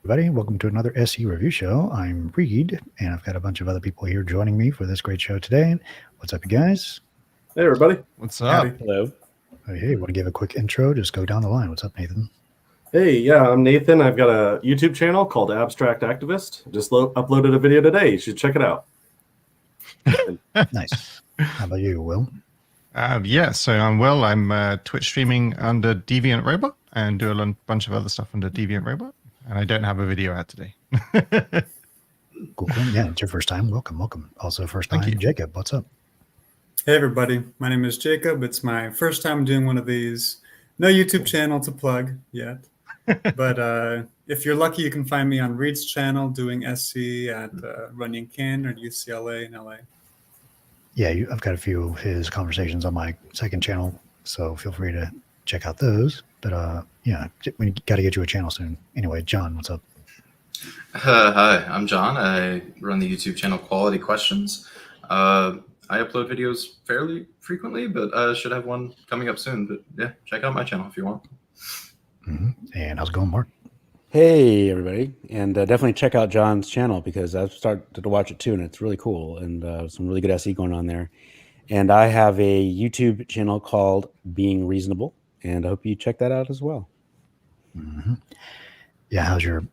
everybody. Welcome to another SE review show. I'm Reid, and I've got a bunch of other people here joining me for this great show today. What's up, you guys? Hey, everybody. What's up? Howdy. Hello. Hey, want to give a quick intro? Just go down the line. What's up, Nathan? Hey, yeah, I'm Nathan. I've got a YouTube channel called Abstract Activist. Just uploaded a video today. You should check it out. Nice. How about you, Will? So I'm Will. I'm Twitch streaming under Deviant Robot and do a bunch of other stuff under Deviant Robot. And I don't have a video out today. Cool. Yeah, it's your first time. Welcome. Also, first time, Thank you. Jacob. What's up? Hey, everybody. My name is Jacob. It's my first time doing one of these. No YouTube channel to plug yet. But if you're lucky, you can find me on Reid's channel doing SC at Runyon Canyon or UCLA in LA. Yeah, I've got a few of his conversations on my second channel, so feel free to check out those. But yeah, we got to get you a channel soon. Anyway, John, what's up? Hi, I'm John. I run the YouTube channel Quality Questions. I upload videos fairly frequently, but I should have one coming up soon. But yeah, check out my channel if you want. Mm-hmm. And how's it going, Mark? Hey, everybody. And definitely check out John's channel because I've started to watch it too, and it's really cool and some really good SE going on there. And I have a YouTube channel called Being Reasonable, and I hope you check that out as well. Mm-hmm. Yeah, how's your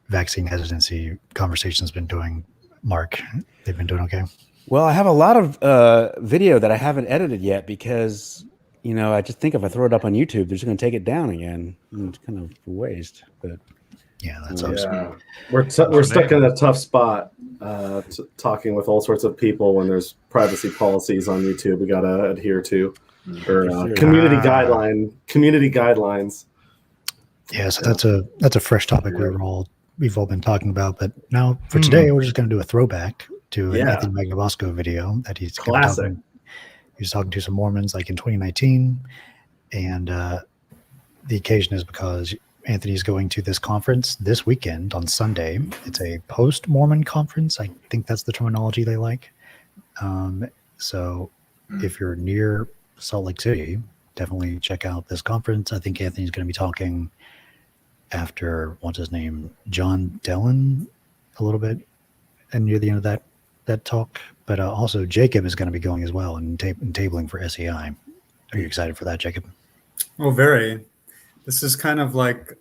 vaccine hesitancy conversations been doing, Mark? They've been doing okay? Well, I have a lot of video that I haven't edited yet because, you know, I just think if I throw it up on YouTube, they're just going to take it down again. It's kind of a waste, but... Yeah, that sucks. Yeah. We're stuck in a tough spot talking with all sorts of people when there's privacy policies on YouTube we got to adhere to. Or community guidelines. Yeah, so that's a fresh topic we've all been talking about. But now for today, we're just going to do a throwback to an Anthony Magnabosco video that he's classic. He was talking to some Mormons like in 2019, and the occasion is because Anthony's going to this conference this weekend on Sunday. It's a post-Mormon conference. I think that's the terminology they like. So if you're near Salt Lake City, definitely check out this conference. I think Anthony's going to be talking after, what's his name, John Dellon a little bit, and near the end of that talk. But also Jacob is going to be going as well and tabling for SEI. Are you excited for that, Jacob? Oh, very. This is kind of like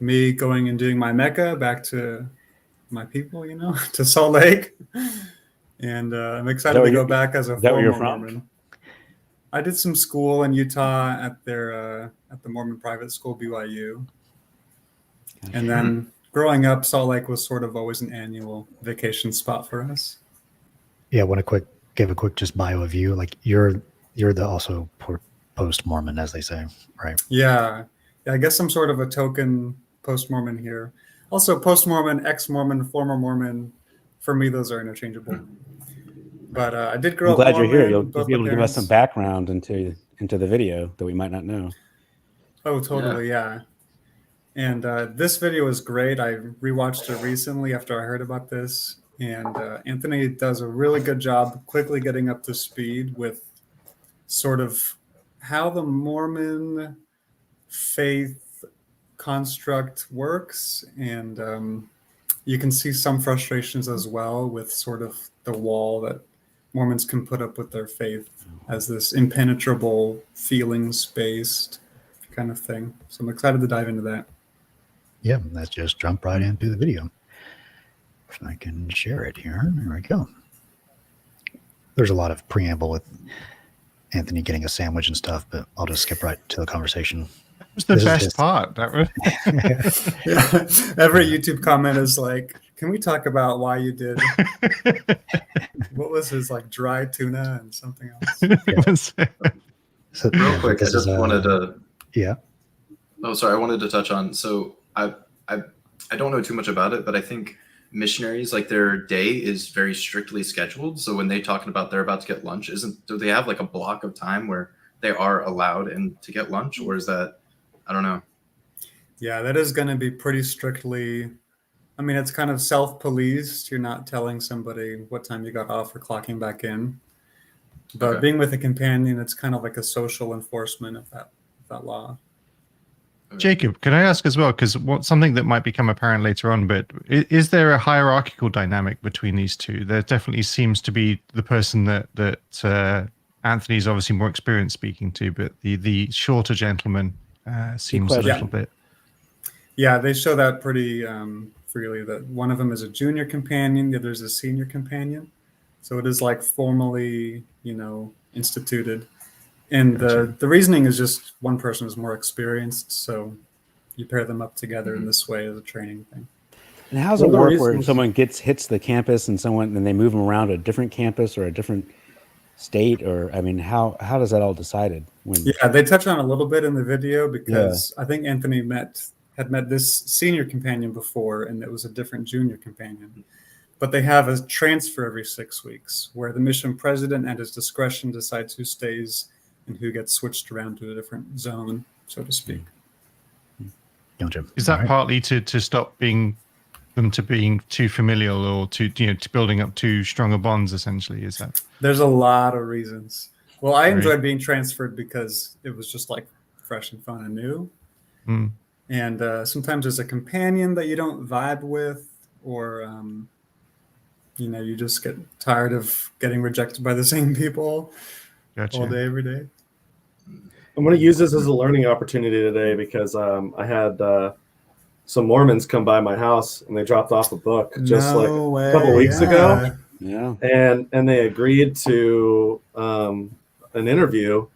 me going and doing my Mecca back to my people, you know, to Salt Lake. And I'm excited to go back as a former Mormon. I did some school in Utah at the Mormon private school, BYU. And then growing up, Salt Lake was sort of always an annual vacation spot for us. Yeah, I want to give a quick just bio of you. Like you're the also post-Mormon, as they say, right? Yeah, I guess I'm sort of a token post-Mormon here. Also, post-Mormon, ex-Mormon, former Mormon. For me, those are interchangeable. But I did grow up. I'm glad Mormon, you're here. You'll both be able my to give us parents. some background into the video that we might not know. Oh, totally, yeah. And this video is great. I rewatched it recently after I heard about this. And Anthony does a really good job quickly getting up to speed with sort of how the Mormon faith construct works. And you can see some frustrations as well with sort of the wall that Mormons can put up with their faith as this impenetrable, feelings-based kind of thing. So I'm excited to dive into that. Yeah, let's just jump right into the video. If I can share it here. There we go. There's a lot of preamble with Anthony getting a sandwich and stuff, but I'll just skip right to the conversation. That was the best part. That was... Yeah. Every YouTube comment is like, can we talk about why you did? What was his like dry tuna and something else? So, Real quick, I just wanted to... Yeah. Oh, sorry. I wanted to touch on... So I don't know too much about it, but I think missionaries, like their day is very strictly scheduled. So when they talking about they're about to get lunch, do they have like a block of time where they are allowed to get lunch, or is that, I don't know. Yeah, that is going to be pretty strictly, I mean, it's kind of self-policed. You're not telling somebody what time you got off or clocking back in. But being with a companion, it's kind of like a social enforcement of that law. Jacob, can I ask as well, because something that might become apparent later on, but is there a hierarchical dynamic between these two? There definitely seems to be the person that Anthony's obviously more experienced speaking to, but the shorter gentleman seems a little bit. Yeah, they show that pretty freely, that one of them is a junior companion, the other is a senior companion. So it is like formally, instituted. And the reasoning is just one person is more experienced, so you pair them up together in this way as a training thing. And how does it work where someone hits the campus and they move them around to a different campus or a different state? Or, I mean, how does that all decided? Yeah, they touch on a little bit in the video because I think Anthony had met this senior companion before, and it was a different junior companion. But they have a transfer every 6 weeks where the mission president at his discretion decides who stays and who gets switched around to a different zone, so to speak. Gotcha. Is that partly to stop being too familial or to building up too strong a bonds? Essentially, is that? There's a lot of reasons. Well, I enjoyed being transferred because it was just like fresh and fun and new. And sometimes there's a companion that you don't vibe with, or you just get tired of getting rejected by the same people all day, every day. I'm going to use this as a learning opportunity today because I had some Mormons come by my house and they dropped off a book a couple weeks ago. Yeah. And they agreed to an interview.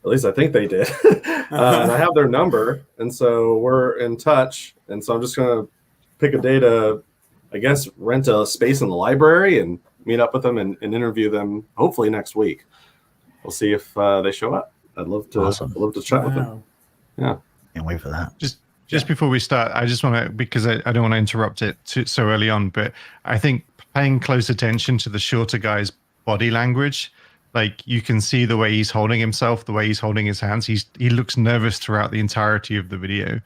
At least I think they did. And I have their number. And so we're in touch. And so I'm just going to pick a day to, I guess, rent a space in the library and meet up with them and interview them hopefully next week. We'll see if they show up. I'd love to chat with them. Yeah. Can't wait for that. Just before we start, I just want to, because I don't want to interrupt it so early on, but I think paying close attention to the shorter guy's body language, like you can see the way he's holding himself, the way he's holding his hands. He looks nervous throughout the entirety of the video.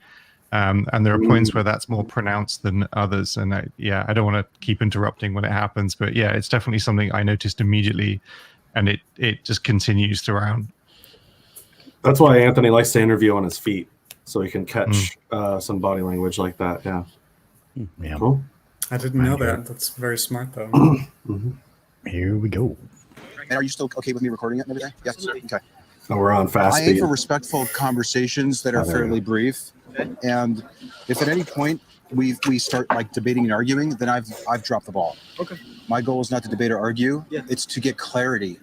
And there are points where that's more pronounced than others. And I don't want to keep interrupting when it happens, but yeah, it's definitely something I noticed immediately, and it just continues throughout. That's why Anthony likes to interview on his feet, so he can catch some body language like that. Yeah. Yeah. Cool. I didn't know that. That's very smart, though. Here we go. And are you still okay with me recording it and everything? Yes. Okay. Oh, we're on fast I speed. aim for respectful conversations that are fairly brief. And if at any point we start like debating and arguing, then I've dropped the ball. Okay. My goal is not to debate or argue. Yeah. It's to get clarity.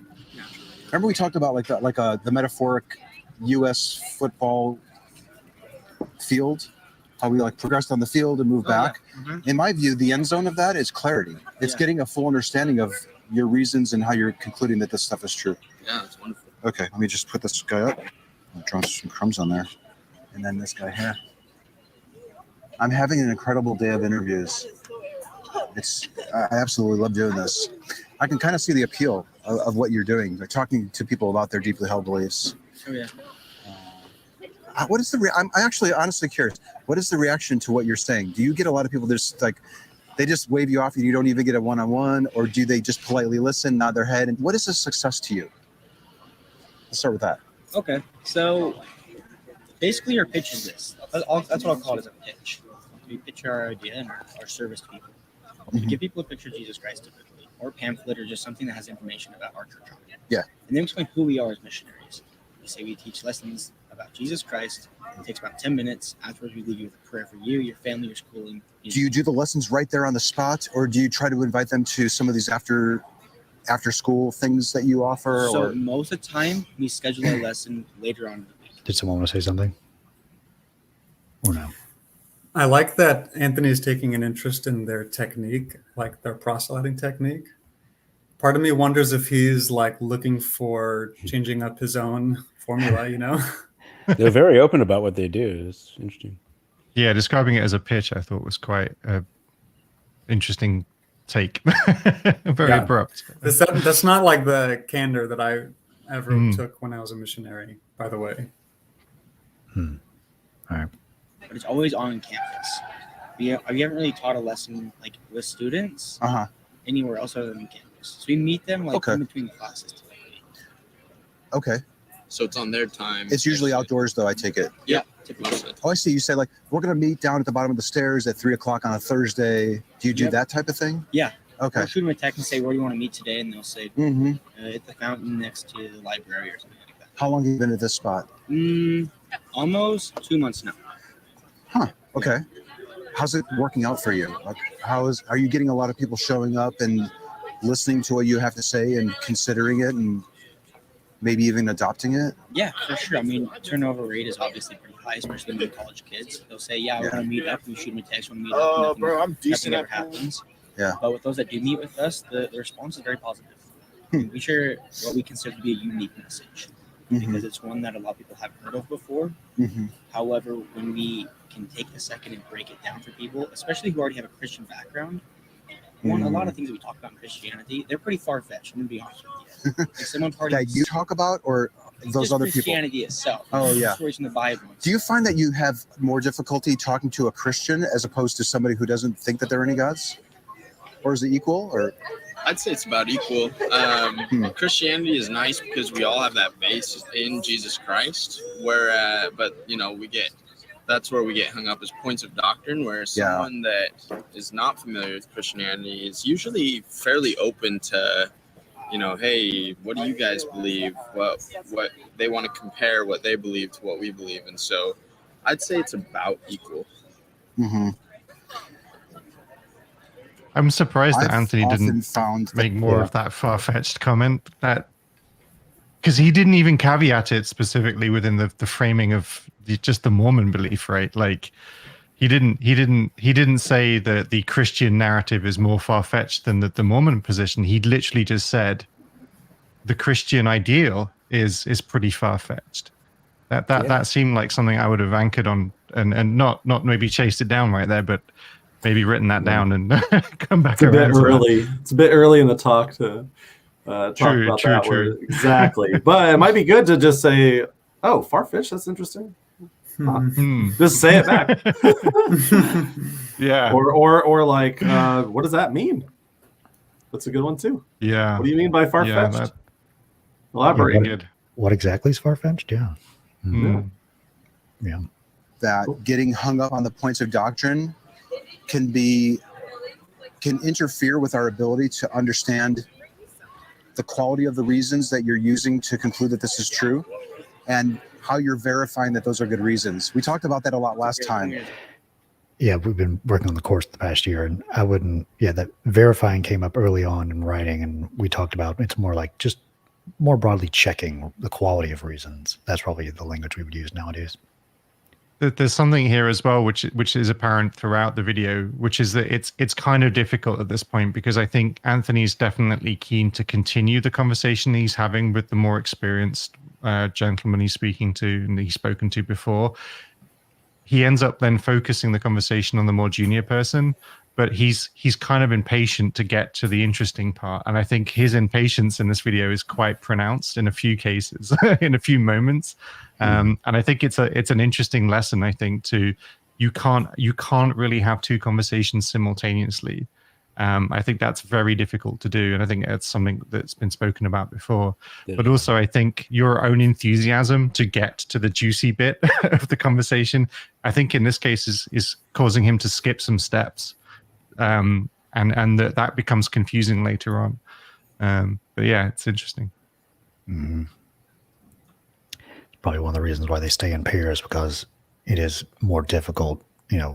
Remember we talked about the metaphoric U.S. football field, how we progressed on the field and moved back. Yeah. Mm-hmm. In my view, the end zone of that is clarity. It's getting a full understanding of your reasons and how you're concluding that this stuff is true. Yeah, that's wonderful. Okay, let me just put this guy up. I'll draw some crumbs on there. And then this guy here. I'm having an incredible day of interviews. I absolutely love doing this. I can kind of see the appeal of what you're doing. Like talking to people about their deeply held beliefs. Oh yeah. What is I'm actually honestly curious. What is the reaction to what you're saying? Do you get a lot of people just they just wave you off and you don't even get a one-on-one, or do they just politely listen, nod their head? And what is a success to you? Let's start with that. Okay, so basically our pitch is this. That's what I'll call it, as a pitch. We pitch our idea and our service to people. We give people a picture of Jesus Christ typically, or a pamphlet, or just something that has information about our church on it. Yeah. And then we explain who we are as missionaries. We say we teach lessons about Jesus Christ. It takes about 10 minutes. Afterwards, we leave you with a prayer for you, your family, your schooling. Do you do the lessons right there on the spot, or do you try to invite them to some of these after school things that you offer? So most of the time, we schedule a lesson later on in the week. Did someone want to say something? Or no? I like that Anthony's taking an interest in their technique, like their proselyting technique. Part of me wonders if he's looking for changing up his own formula, They're very open about what they do. It's interesting. Yeah, describing it as a pitch, I thought was quite interesting take. Very abrupt. That's not like the candor that I ever took when I was a missionary, by the way. All right. But it's always on campus. We haven't really taught a lesson with students anywhere else other than campus. So we meet them in between classes typically. Okay. So it's on their time. It's usually outdoors, though, I take it. Yeah. typically. Oh, I see. You say like we're gonna meet down at the bottom of the stairs at 3:00 on a Thursday. Do you do Yep. that type of thing? Yeah. Okay. Or shoot them a text and say, where do you want to meet today? And they'll say, Mm-hmm. at the fountain next to the library or something like that. How long have you been at this spot? Almost 2 months now. Huh. Okay. How's it working out for you? Like, are you getting a lot of people showing up and listening to what you have to say and considering it and maybe even adopting it? Yeah, for sure. I mean, turnover rate is obviously pretty high, especially with college kids. They'll say, yeah, we're going to meet up. We shoot them a text when we meet up. Nothing ever happens. Yeah. But with those that do meet with us, the response is very positive. We share what we consider to be a unique message because it's one that a lot of people haven't heard of before. Mm-hmm. However, when we can take a second and break it down for people, especially who already have a Christian background, a lot of things that we talk about in Christianity, they're pretty far-fetched. I'm going to be honest with you. Like someone That you talk about or those other people? Christianity itself. Oh, yeah. Stories in the Bible. Do you find that you have more difficulty talking to a Christian as opposed to somebody who doesn't think that there are any gods? Or is it equal? Or I'd say it's about equal. Christianity is nice because we all have that base in Jesus Christ. But that's where we get hung up as points of doctrine. Where someone that is not familiar with Christianity is usually fairly open to, hey, what do you guys believe? What they want to compare what they believe to what we believe, and so I'd say it's about equal. Mm-hmm. I'm surprised that I've Anthony often didn't found make more of that far-fetched comment, that because he didn't even caveat it specifically within the framing of just the Mormon belief, right? Like he didn't say that the Christian narrative is more far-fetched than the Mormon position. He literally just said the Christian ideal is pretty far-fetched. That seemed like something I would have anchored on and not maybe chased it down right there, but maybe written that down and come back. It's a bit early. It's a bit early in the talk to talk about that. True. Exactly. But it might be good to just say, "Oh, Farfish, that's interesting." Just say it back. Yeah. Or like, what does that mean? That's a good one too. Yeah. What do you mean by far-fetched? Yeah, Elaborate. good. What exactly is far-fetched? Yeah. Yeah. that getting hung up on the points of doctrine can interfere with our ability to understand the quality of the reasons that you're using to conclude that this is true and how you're verifying that those are good reasons. We talked about that a lot last time. Yeah, we've been working on the course the past year, and that verifying came up early on in writing, and we talked about it's more like just more broadly checking the quality of reasons. That's probably the language we would use nowadays. There's something here as well, which is apparent throughout the video, which is that it's kind of difficult at this point because I think Anthony's definitely keen to continue the conversation he's having with the more experienced gentleman he's speaking to and he's spoken to before. He ends up then focusing the conversation on the more junior person, but he's kind of impatient to get to the interesting part. And I think his impatience in this video is quite pronounced in a few cases, in a few moments. And I think it's an interesting lesson. I think you can't really have two conversations simultaneously. I think that's very difficult to do, and I think that's something that's been spoken about before. Yeah. But also, I think your own enthusiasm to get to the juicy bit of the conversation, I think in this case is causing him to skip some steps, and that becomes confusing later on. But yeah, it's interesting. Mm-hmm. Probably one of the reasons why they stay in pairs, because it is more difficult,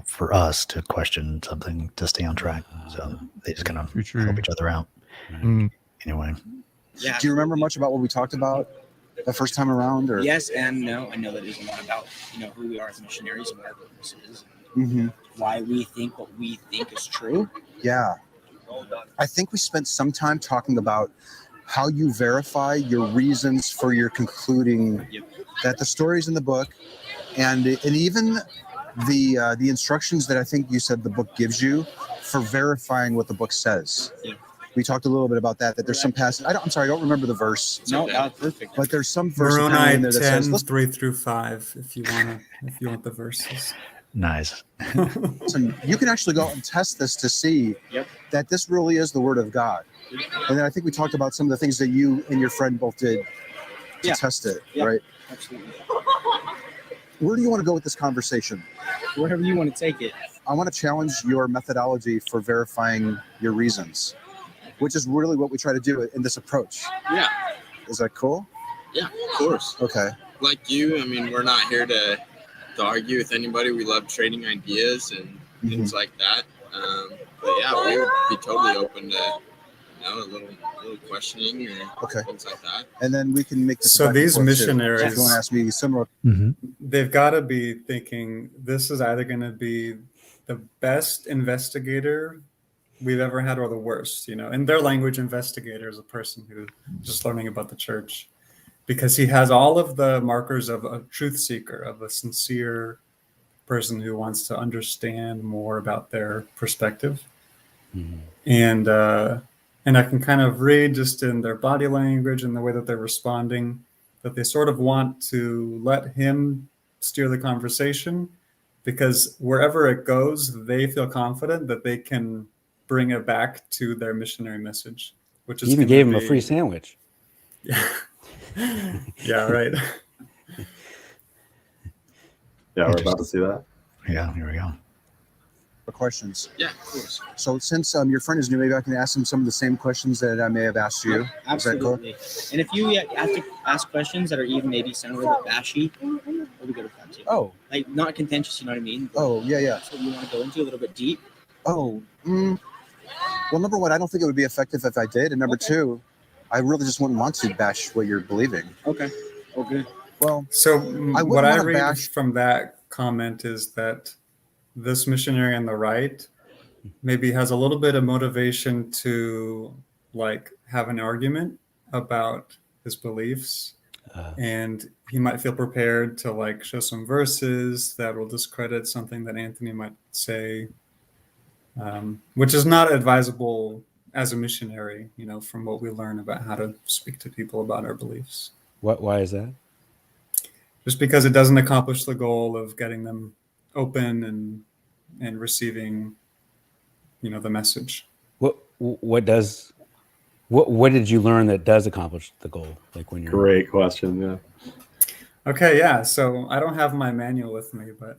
for us to question something to stay on track. So they just kind of help each other out. Anyway. Yeah. Do you remember much about what we talked about the first time around? Or? Yes and no. I know that there's a lot about, who we are as missionaries and what our purpose is. Why we think what we think is true. Yeah. I think we spent some time talking about how you verify your reasons for your concluding that the stories in the book and even the instructions that I think you said the book gives you for verifying what the book says. Yeah. We talked a little bit about that there's some passage. I don't remember the verse. No, that's perfect. But there's some verse Moroni in there that 10, says 3-5 if you want the verses. Nice. Listen, you can actually go out and test this to see that this really is the word of God. And then I think we talked about some of the things that you and your friend both did to test it, right? Absolutely. where do you want to go with this conversation? Wherever you want to take it. I want to challenge your methodology for verifying your reasons, which is really what we try to do in this approach. Yeah. Is that cool? Yeah, of course. Okay. Like you, I mean, we're not here to argue with anybody. We love trading ideas and things like that. But yeah, we would be totally open to a little questioning or things like that. And then we can make this. So these missionaries, if you want to ask me similar, they've got to be thinking this is either going to be the best investigator we've ever had or the worst. In their language, investigator is a person who's just learning about the church, because he has all of the markers of a truth seeker, of a sincere person who wants to understand more about their perspective. And I can kind of read just in their body language and the way that they're responding that they sort of want to let him steer the conversation, because wherever it goes, they feel confident that they can bring it back to their missionary message, which is he even gave him a free sandwich. Yeah. Yeah, right. Yeah, we're about to see that. Yeah, here we go. questions. Yeah, of course. So since your friend is new, maybe I can ask him some of the same questions that I may have asked you. Absolutely. And if you have to ask questions that are even maybe sound a little bit bashy, we'll be good with that too. Oh. Like not contentious, you know what I mean? But oh, yeah. that's what you want to go into a little bit deep. Oh, well, number one, I don't think it would be effective if I did. And number two, I really just wouldn't want to bash what you're believing. Okay. Okay. Well, so what I read bash from that comment is that this missionary on the right maybe has a little bit of motivation to like have an argument about his beliefs, and he might feel prepared to like show some verses that will discredit something that Anthony might say, which is not advisable as a missionary, you know, from what we learn about how to speak to people about our beliefs. Why is that? Just because it doesn't accomplish the goal of getting them open and receiving, you know, the message. What did you learn that does accomplish the goal? Like when you're Great question. Yeah. Okay. Yeah. So I don't have my manual with me, but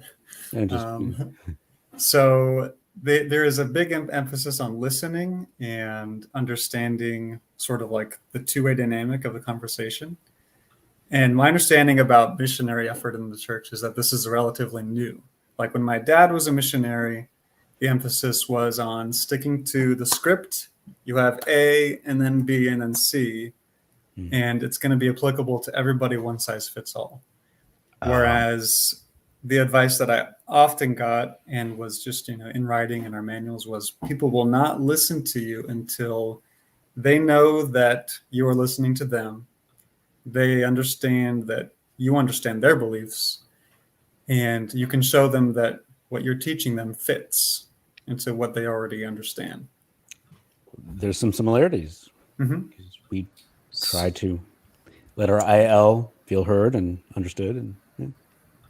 so there is a big emphasis on listening and understanding sort of like the two-way dynamic of the conversation. And my understanding about missionary effort in the church is that this is relatively new. Like when my dad was a missionary, the emphasis was on sticking to the script. You have A and then B and then C, and it's going to be applicable to everybody, one size fits all. Whereas the advice that I often got and was just, you know, in writing in our manuals was people will not listen to you until they know that you are listening to them. They understand that you understand their beliefs, and you can show them that what you're teaching them fits into what they already understand. There's some similarities. Mm-hmm. We try to let our IL feel heard and understood, and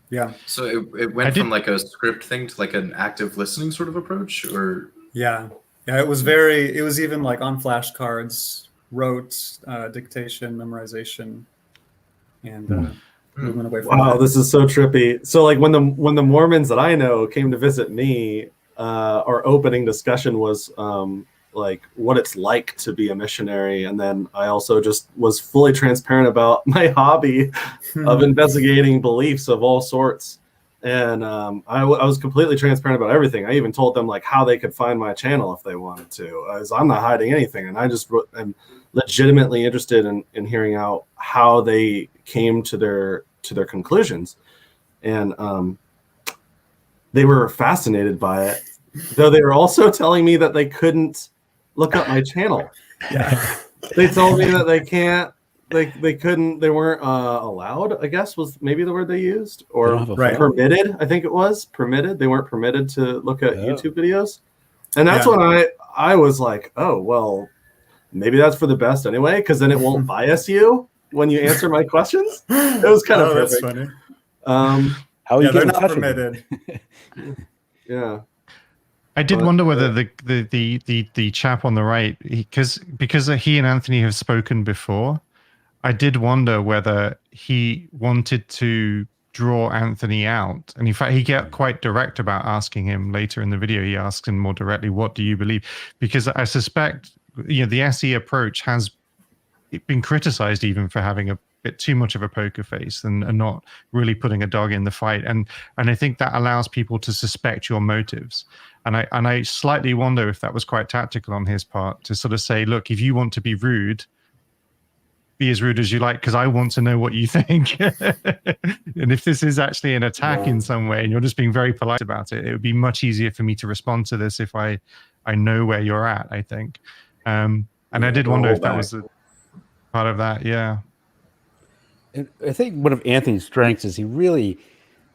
yeah. So it went from like a script thing to like an active listening sort of approach, or yeah, it was even like on flashcards, wrote, dictation, memorization, and movement away from Wow, that. this is so trippy. So like when the Mormons that I know came to visit me, our opening discussion was like what it's like to be a missionary, and then I also just was fully transparent about my hobby of investigating beliefs of all sorts, and I was completely transparent about everything. I even told them like how they could find my channel if they wanted to, as I'm not hiding anything, and I just am legitimately interested in hearing out how they came to their conclusions, and they were fascinated by it, though they were also telling me that they couldn't look up my channel. Yeah. They told me that they can't, they couldn't, they weren't allowed, I guess was maybe the word they used, or permitted. I think it was permitted. They weren't permitted to look at YouTube videos. And that's when I was like, oh, well, maybe that's for the best anyway, because then it won't bias you when you answer my questions. It was kind of perfect. That's funny. how are you they're getting not permitted. Yeah. I did wonder whether the chap on the right, because he and Anthony have spoken before, I did wonder whether he wanted to draw Anthony out. And in fact, he get quite direct about asking him later in the video. He asks him more directly, what do you believe? Because I suspect, the SE approach has been criticized even for having a bit too much of a poker face and not really putting a dog in the fight. And I think that allows people to suspect your motives. And I slightly wonder if that was quite tactical on his part to sort of say, look, if you want to be rude, be as rude as you like, because I want to know what you think. And if this is actually an attack in some way and you're just being very polite about it, it would be much easier for me to respond to this if I know where you're at, I think. And I did wonder if that was a part of that. Yeah. And I think one of Anthony's strengths is he really,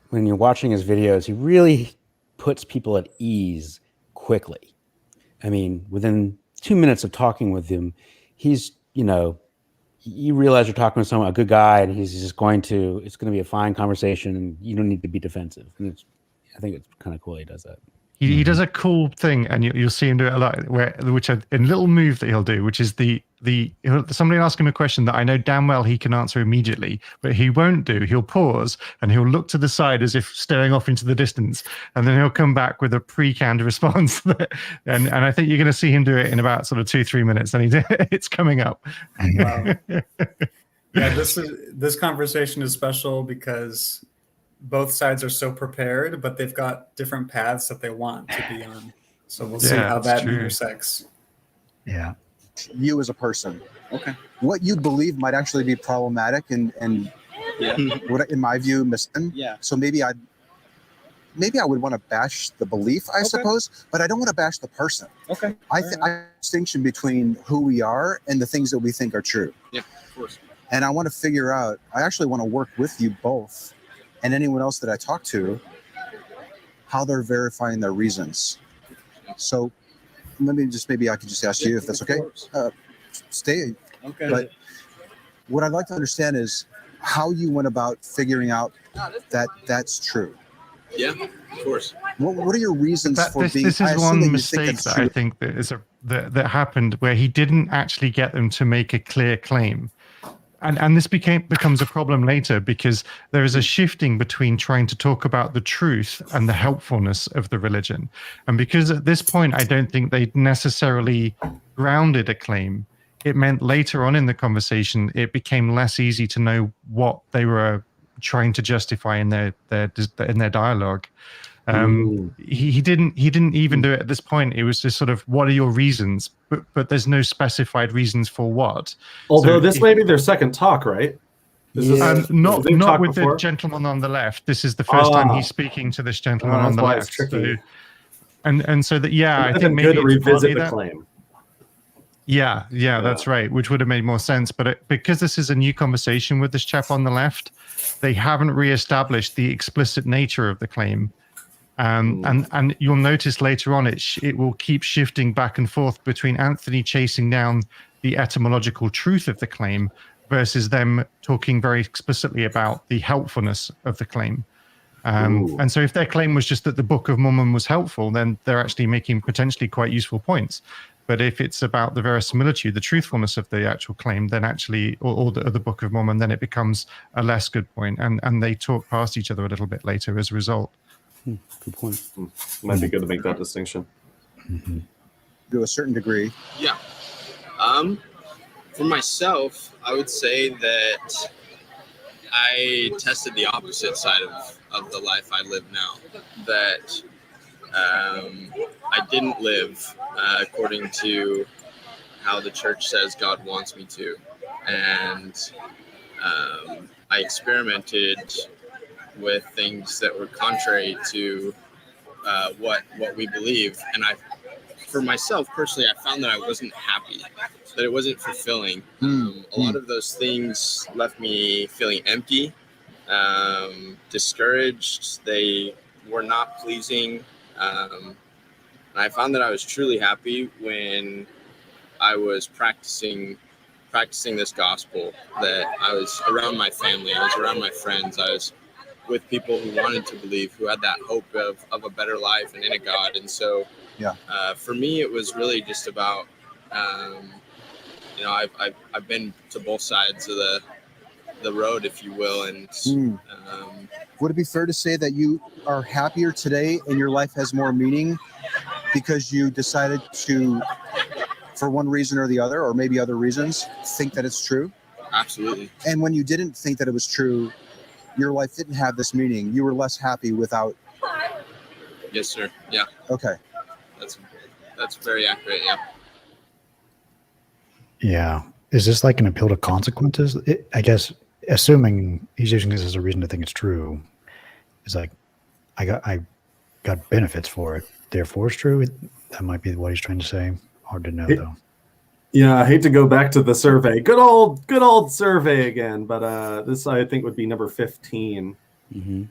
when you're watching his videos, he really puts people at ease quickly. I mean, within 2 minutes of talking with him, he's, you realize you're talking with someone, a good guy, and it's going to be a fine conversation, and you don't need to be defensive. And I think it's kind of cool he does that. He does a cool thing, and you'll see him do it a lot, which a little move that he'll do, which is somebody will ask him a question that I know damn well he can answer immediately, but he won't do. He'll pause and he'll look to the side as if staring off into the distance, and then he'll come back with a pre-canned response. and I think you're going to see him do it in about sort of 2-3 minutes, and it's coming up. Wow. Yeah, this conversation is special because both sides are so prepared, but they've got different paths that they want to be on. So we'll see how that intersects. Yeah. You as a person. Okay. What you believe might actually be problematic and what, in my view, missing. Yeah. So maybe I would want to bash the belief, I suppose, but I don't want to bash the person. Okay. I distinction between who we are and the things that we think are true. Yeah, of course. And I want to figure out, I actually want to work with you both and anyone else that I talk to, how they're verifying their reasons. So maybe I could just ask you if that's okay. Stay. Okay. But what I'd like to understand is how you went about figuring out that that's true. Yeah, of course. What are your reasons for being? This is one mistake that I think that happened, where he didn't actually get them to make a clear claim. And this becomes a problem later, because there is a shifting between trying to talk about the truth and the helpfulness of the religion. And because at this point, I don't think they necessarily grounded a claim, it meant later on in the conversation, it became less easy to know what they were trying to justify in their dialogue. He didn't even do it at this point. It was just sort of, what are your reasons? But there's no specified reasons for what. Although this may be their second talk, right? Not with the gentleman on the left. This is the first time he's speaking to this gentleman on the left. So, and so that I think maybe good to revisit the claim. Yeah, that's right, which would have made more sense. But because this is a new conversation with this chap on the left, they haven't reestablished the explicit nature of the claim. And you'll notice later on it will keep shifting back and forth between Anthony chasing down the etymological truth of the claim versus them talking very explicitly about the helpfulness of the claim. And so if their claim was just that the Book of Mormon was helpful, then they're actually making potentially quite useful points. But if it's about the verisimilitude, the truthfulness of the actual claim, then actually, or the Book of Mormon, then it becomes a less good point. And they talk past each other a little bit later as a result. Good point. Might be good to make that distinction. Mm-hmm. To a certain degree. Yeah. For myself, I would say that I tested the opposite side of the life I live now. That I didn't live according to how the church says God wants me to. And I experimented with things that were contrary to what we believe, and for myself personally, I found that I wasn't happy, that it wasn't fulfilling. A lot of those things left me feeling empty, discouraged. They were not pleasing, and I found that I was truly happy when I was practicing this gospel, that I was around my family, I was around my friends, I was with people who wanted to believe, who had that hope of a better life and in a God. And so for me, it was really just about, I've been to both sides of the road, if you will. And Would it be fair to say that you are happier today and your life has more meaning because you decided to, for one reason or the other, or maybe other reasons, think that it's true? absolutely. And when you didn't think that it was true, your life didn't have this meaning. You were less happy without. Yes, sir. Yeah, Okay. that's very accurate. Yeah. Yeah. Is this like an appeal to consequences? I guess, assuming he's using this as a reason to think it's true, is like, I got benefits for it, therefore it's true. That might be what he's trying to say. Hard to know, though. Yeah, I hate to go back to the survey. Good old survey again. But this, I think, would be number 15. Mm-hmm.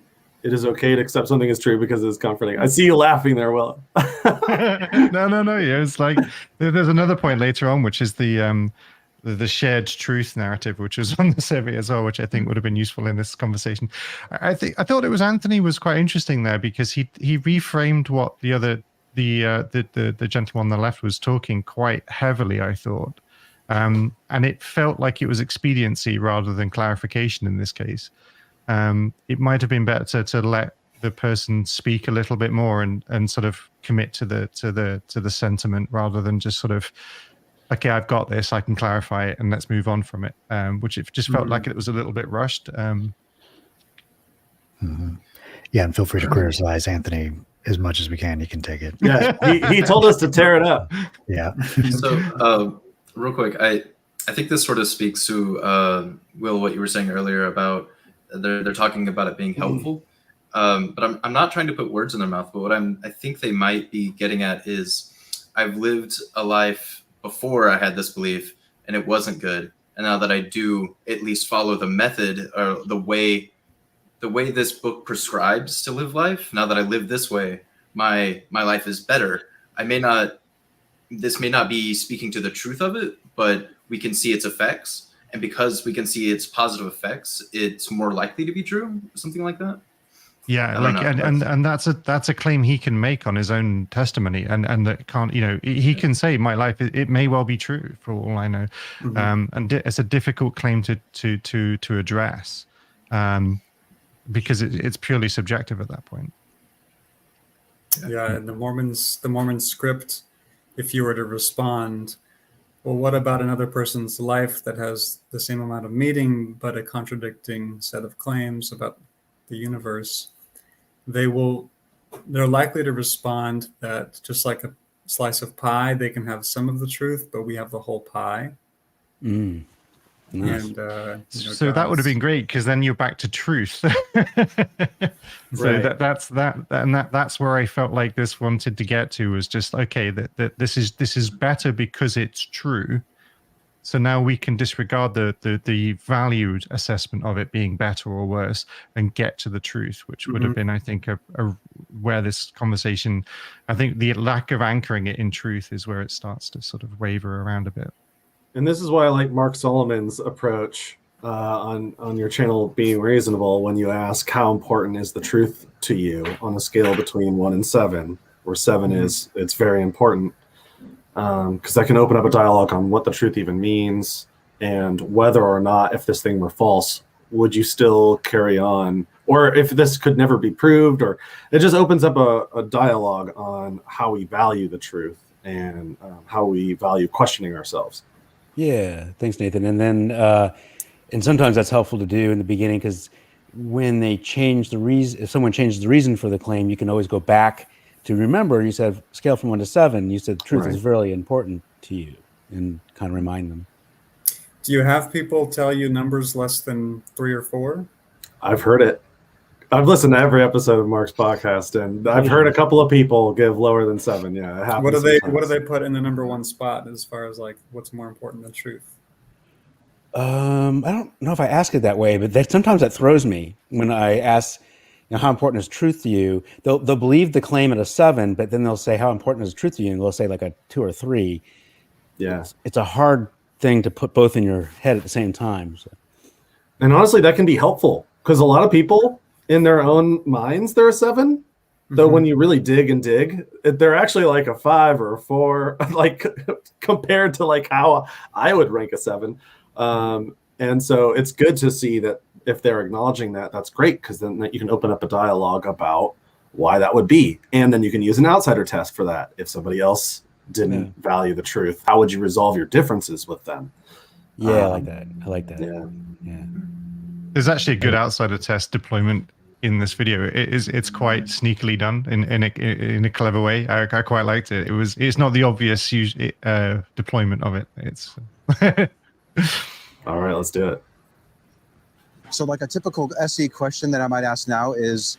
It is okay to accept something as true because it's comforting. I see you laughing there, Willow. No. Yeah, it's like there's another point later on, which is the shared truth narrative, which was on the survey as well, which I think would have been useful in this conversation. I thought it was Anthony was quite interesting there because he reframed what the gentleman on the left was talking quite heavily, I thought, and it felt like it was expediency rather than clarification in this case. It might have been better to let the person speak a little bit more and sort of commit to the sentiment rather than just sort of, okay, I've got this, I can clarify it and let's move on from it, which it just felt like it was a little bit rushed. Yeah, and feel free to criticize Anthony as much as we can. You can take it. Yeah, he told us to tear it up. Yeah. So, real quick, I think this sort of speaks to Will, what you were saying earlier about they're talking about it being helpful. But I'm not trying to put words in their mouth. But what I think they might be getting at is I've lived a life before I had this belief and it wasn't good. And now that I do at least follow the method or the way this book prescribes to live life, now that I live this way, my life is better. This may not be speaking to the truth of it, but we can see its effects. And because we can see its positive effects, it's more likely to be true, something like that. Yeah, like and that's a claim he can make on his own testimony, and that can't, he can say my life it may well be true for all I know, and it's a difficult claim to address, because it's purely subjective at that point. Yeah, and the Mormon script, if you were to respond, well, what about another person's life that has the same amount of meaning but a contradicting set of claims about the universe? They're likely to respond that just like a slice of pie, they can have some of the truth, but we have the whole pie. Nice. And so that would have been great because then you're back to truth. So Right. that's where I felt like this wanted to get to, was just okay, that this is better because it's true. So now we can disregard the valued assessment of it being better or worse and get to the truth, which would have been, I think, where this conversation, I think the lack of anchoring it in truth is where it starts to sort of waver around a bit. And this is why I like Mark Solomon's approach on your channel being reasonable when you ask how important is the truth to you on a scale between 1 and 7, where 7 is it's very important. Because that can open up a dialogue on what the truth even means and whether or not, if this thing were false, would you still carry on? Or if this could never be proved, or it just opens up a dialogue on how we value the truth and how we value questioning ourselves. Yeah, thanks, Nathan. And then, and sometimes that's helpful to do in the beginning, because when they change the reason, if someone changes the reason for the claim, you can always go back to remember. You said scale from 1 to 7. You said truth is really important to you, and kind of remind them. do you have people tell you numbers less than 3 or 4? I've heard it. I've listened to every episode of Mark's podcast, and I've heard a couple of people give lower than 7. Yeah, it happens. What do they put in the number 1 spot as far as like what's more important than truth? I don't know if I ask it that way, but sometimes that throws me when I ask, how important is truth to you? They'll believe the claim at a 7, but then they'll say, how important is truth to you? And they'll say like a 2 or 3. Yeah. It's a hard thing to put both in your head at the same time. So. And honestly, that can be helpful because a lot of people in their own minds, they're a 7. Though when you really dig, they're actually like a 5 or a 4, like compared to like how I would rank a 7. And so it's good to see that if they're acknowledging that, that's great, because then you can open up a dialogue about why that would be. And then you can use an outsider test for that. If somebody else didn't value the truth, how would you resolve your differences with them? Yeah, I like that. I like that. Yeah. There's actually a good outsider test deployment in this video. It's quite sneakily done in a clever way. I quite liked it. It's not the obvious deployment of it. It's all right, let's do it. So like a typical SE question that I might ask now is,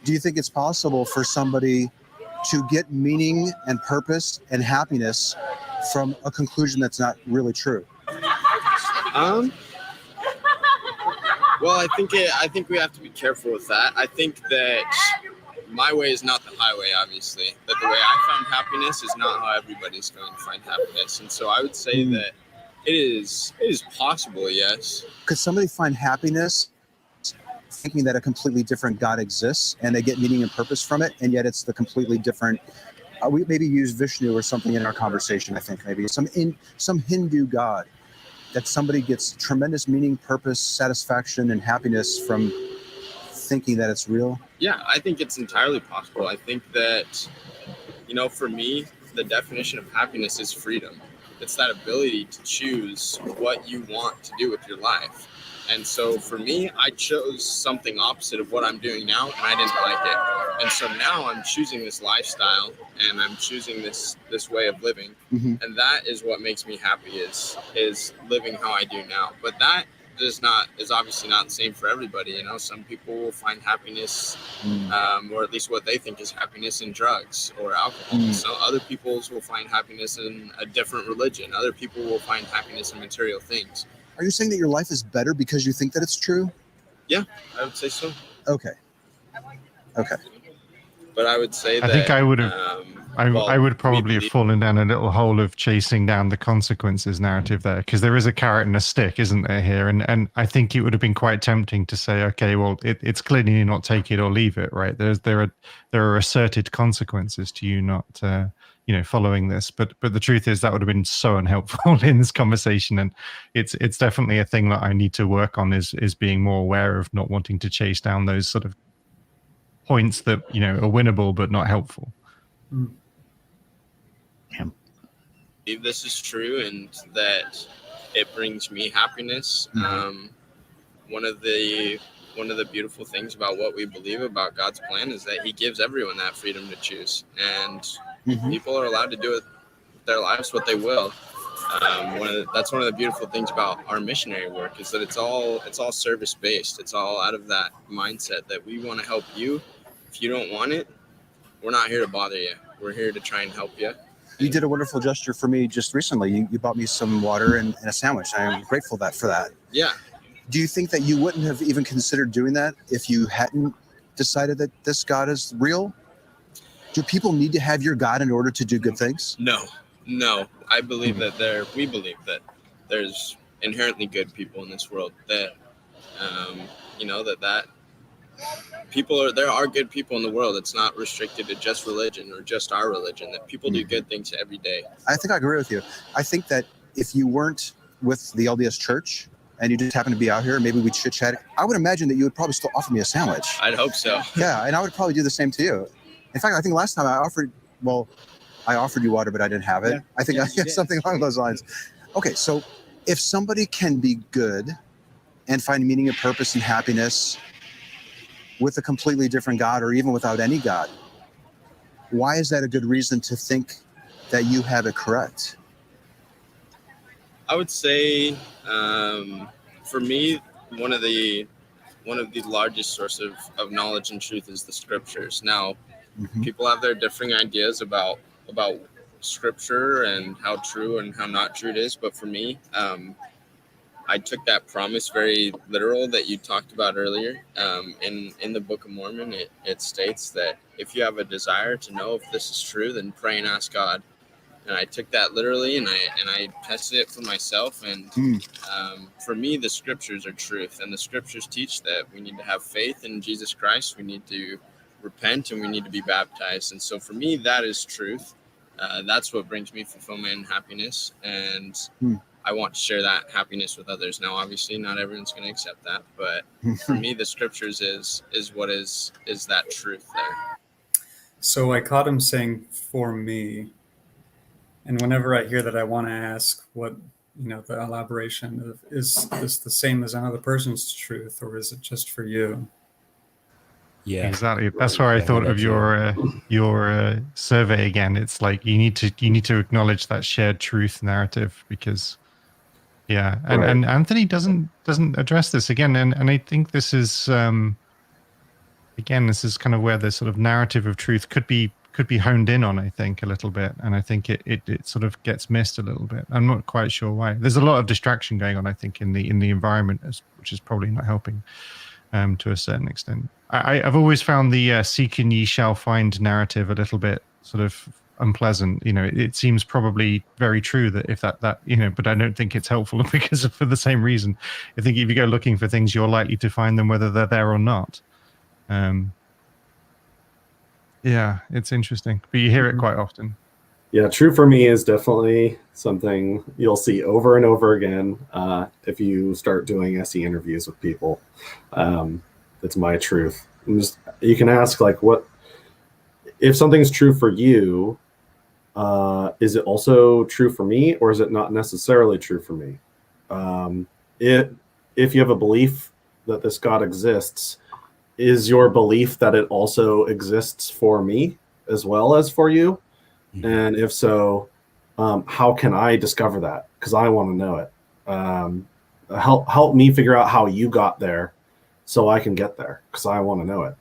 do you think it's possible for somebody to get meaning and purpose and happiness from a conclusion that's not really true? Well, I think we have to be careful with that. I think that my way is not the highway, obviously. That the way I found happiness is not how everybody's going to find happiness. And so I would say that it is possible, yes. Could somebody find happiness thinking that a completely different God exists and they get meaning and purpose from it, and yet it's the completely different? We maybe use Vishnu or something in our conversation. I think maybe some Hindu God, that somebody gets tremendous meaning, purpose, satisfaction, and happiness from thinking that it's real? Yeah, I think it's entirely possible. I think that, for me, the definition of happiness is freedom. It's that ability to choose what you want to do with your life. And so for me, I chose something opposite of what I'm doing now, and I didn't like it. And so now I'm choosing this lifestyle, and I'm choosing this way of living. Mm-hmm. And that is what makes me happy, is living how I do now. But that is obviously not the same for everybody. Some people will find happiness, or at least what they think is happiness, in drugs or alcohol. So other people will find happiness in a different religion. Other people will find happiness in material things. Are you saying that your life is better because you think that it's true? Yeah, I would say so. Okay. But I would say that I think I would have. I would probably have fallen down a little hole of chasing down the consequences narrative there, because there is a carrot and a stick, isn't there, here? And I think it would have been quite tempting to say, okay, well, it's clearly not take it or leave it, right? There are asserted consequences to you not following this, but the truth is that would have been so unhelpful in this conversation, and it's definitely a thing that I need to work on, is being more aware of not wanting to chase down those sort of points that are winnable but not helpful. If this is true and that it brings me happiness, one of the beautiful things about what we believe about God's plan is that He gives everyone that freedom to choose, and people are allowed to do with their lives what they will. That's one of the beautiful things about our missionary work, is that it's all service based. It's all out of that mindset that we want to help you. If you don't want it, we're not here to bother you. We're here to try and help you. You did a wonderful gesture for me just recently. You bought me some water and a sandwich. I am grateful for that. Yeah. Do you think that you wouldn't have even considered doing that if you hadn't decided that this God is real? Do people need to have your God in order to do good things? No. I believe that we believe that there's inherently good people in this world, that that there are good people in the world. It's not restricted to just religion or just our religion, that people do good things every day. I think I agree with you. I think that if you weren't with the LDS Church and you just happened to be out here, maybe we'd chit chat, I would imagine that you would probably still offer me a sandwich. I'd hope so. Yeah, and I would probably do the same to you. In fact, I think last time I offered you water, but I didn't have it. Yeah. I think something along those lines. Okay, so if somebody can be good and find meaning and purpose and happiness with a completely different God, or even without any God, why is that a good reason to think that you have it correct? I would say, for me, one of the largest source of knowledge and truth is the scriptures. Now, people have their differing ideas about scripture and how true and how not true it is. But for me, I took that promise very literal that you talked about earlier. In the Book of Mormon, it states that if you have a desire to know if this is true, then pray and ask God. And I took that literally, and I tested it for myself. And for me, the scriptures are truth, and the scriptures teach that we need to have faith in Jesus Christ. We need to repent, and we need to be baptized. And so for me, that is truth. That's what brings me fulfillment and happiness. And I want to share that happiness with others. Now, obviously, not everyone's going to accept that, but for me, the scriptures is what is that truth there. So I caught him saying "for me," and whenever I hear that, I want to ask what the elaboration of is this the same as another person's truth, or is it just for you? Yeah, exactly. That's why I thought of your survey again. It's like you need to acknowledge that shared truth narrative, because and Anthony doesn't address this again, and I think this is again, this is kind of where the sort of narrative of truth could be honed in on, I think, a little bit, and I think it sort of gets missed a little bit. I'm not quite sure why. There's a lot of distraction going on, I think, in the environment, which is probably not helping to a certain extent. I've always found the seek and ye shall find narrative a little bit sort of unpleasant. It seems probably very true that if that but I don't think it's helpful because for the same reason. I think if you go looking for things, you're likely to find them whether they're there or not. It's interesting, but you hear it quite often. Yeah, true for me is definitely something you'll see over and over again if you start doing SE interviews with people. It's my truth. You can ask, like, what if something's true for you, is it also true for me, or is it not necessarily true for me? If you have a belief that this God exists, is your belief that it also exists for me as well as for you? And if so, how can I discover that? Because I want to know it. Help me figure out how you got there so I can get there, because I want to know it.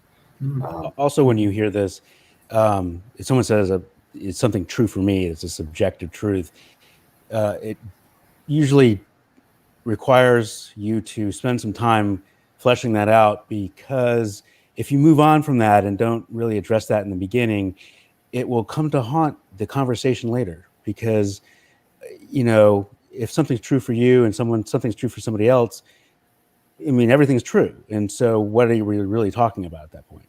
Also, when you hear this, if someone says it's something true for me, it's a subjective truth, it usually requires you to spend some time fleshing that out, because if you move on from that and don't really address that in the beginning, it will come to haunt the conversation later. Because if something's true for you and something's true for somebody else, I mean, everything's true. And so what are you really talking about at that point?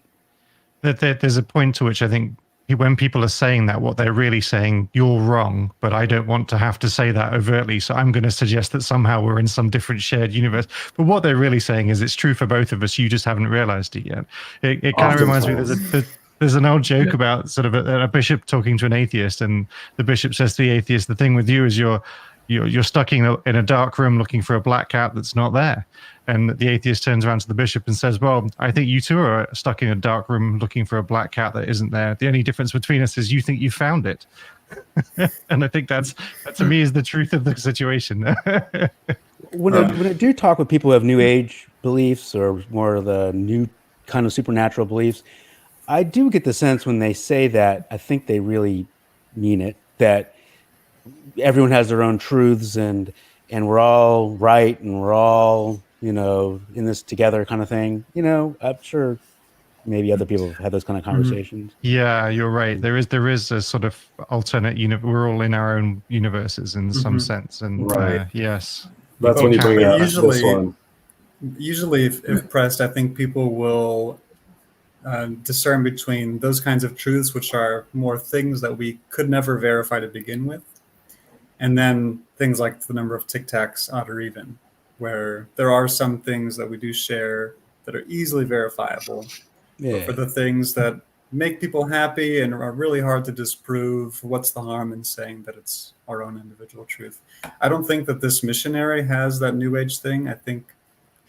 There's a point to which I think when people are saying that, what they're really saying, you're wrong, but I don't want to have to say that overtly, so I'm going to suggest that somehow we're in some different shared universe. But what they're really saying is it's true for both of us, you just haven't realized it yet. It kind of reminds me, there's an old joke about sort of a bishop talking to an atheist, and the bishop says to the atheist, the thing with you is you're stuck in a dark room looking for a black cat that's not there. And the atheist turns around to the bishop and says, well, I think you too are stuck in a dark room looking for a black cat that isn't there. The only difference between us is you think you found it. And I think that to me is the truth of the situation. When I do talk with people who have New Age beliefs or more of the new kind of supernatural beliefs, I do get the sense when they say that, I think they really mean it, that everyone has their own truths and we're all right and we're all, in this together kind of thing. I'm sure maybe other people have had those kind of conversations. Yeah, you're right. There is a sort of alternate we're all in our own universes in some sense. And yes. That's when you bring out this one. Usually if pressed, I think people will discern between those kinds of truths, which are more things that we could never verify to begin with, and then things like the number of Tic Tacs, odd or even, where there are some things that we do share that are easily verifiable. Yeah. But for the things that make people happy and are really hard to disprove, what's the harm in saying that it's our own individual truth? I don't think that this missionary has that New Age thing. I think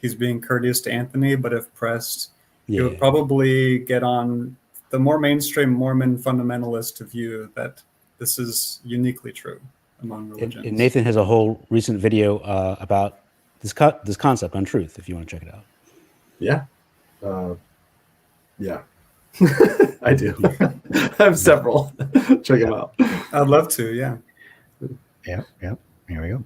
he's being courteous to Anthony, but if pressed, he would probably get on the more mainstream Mormon fundamentalist view that this is uniquely true among religions. And Nathan has a whole recent video about this concept on truth, if you want to check it out. Yeah. Yeah. I do. I have several. Check them out. I'd love to, yeah. Yeah. Here we go.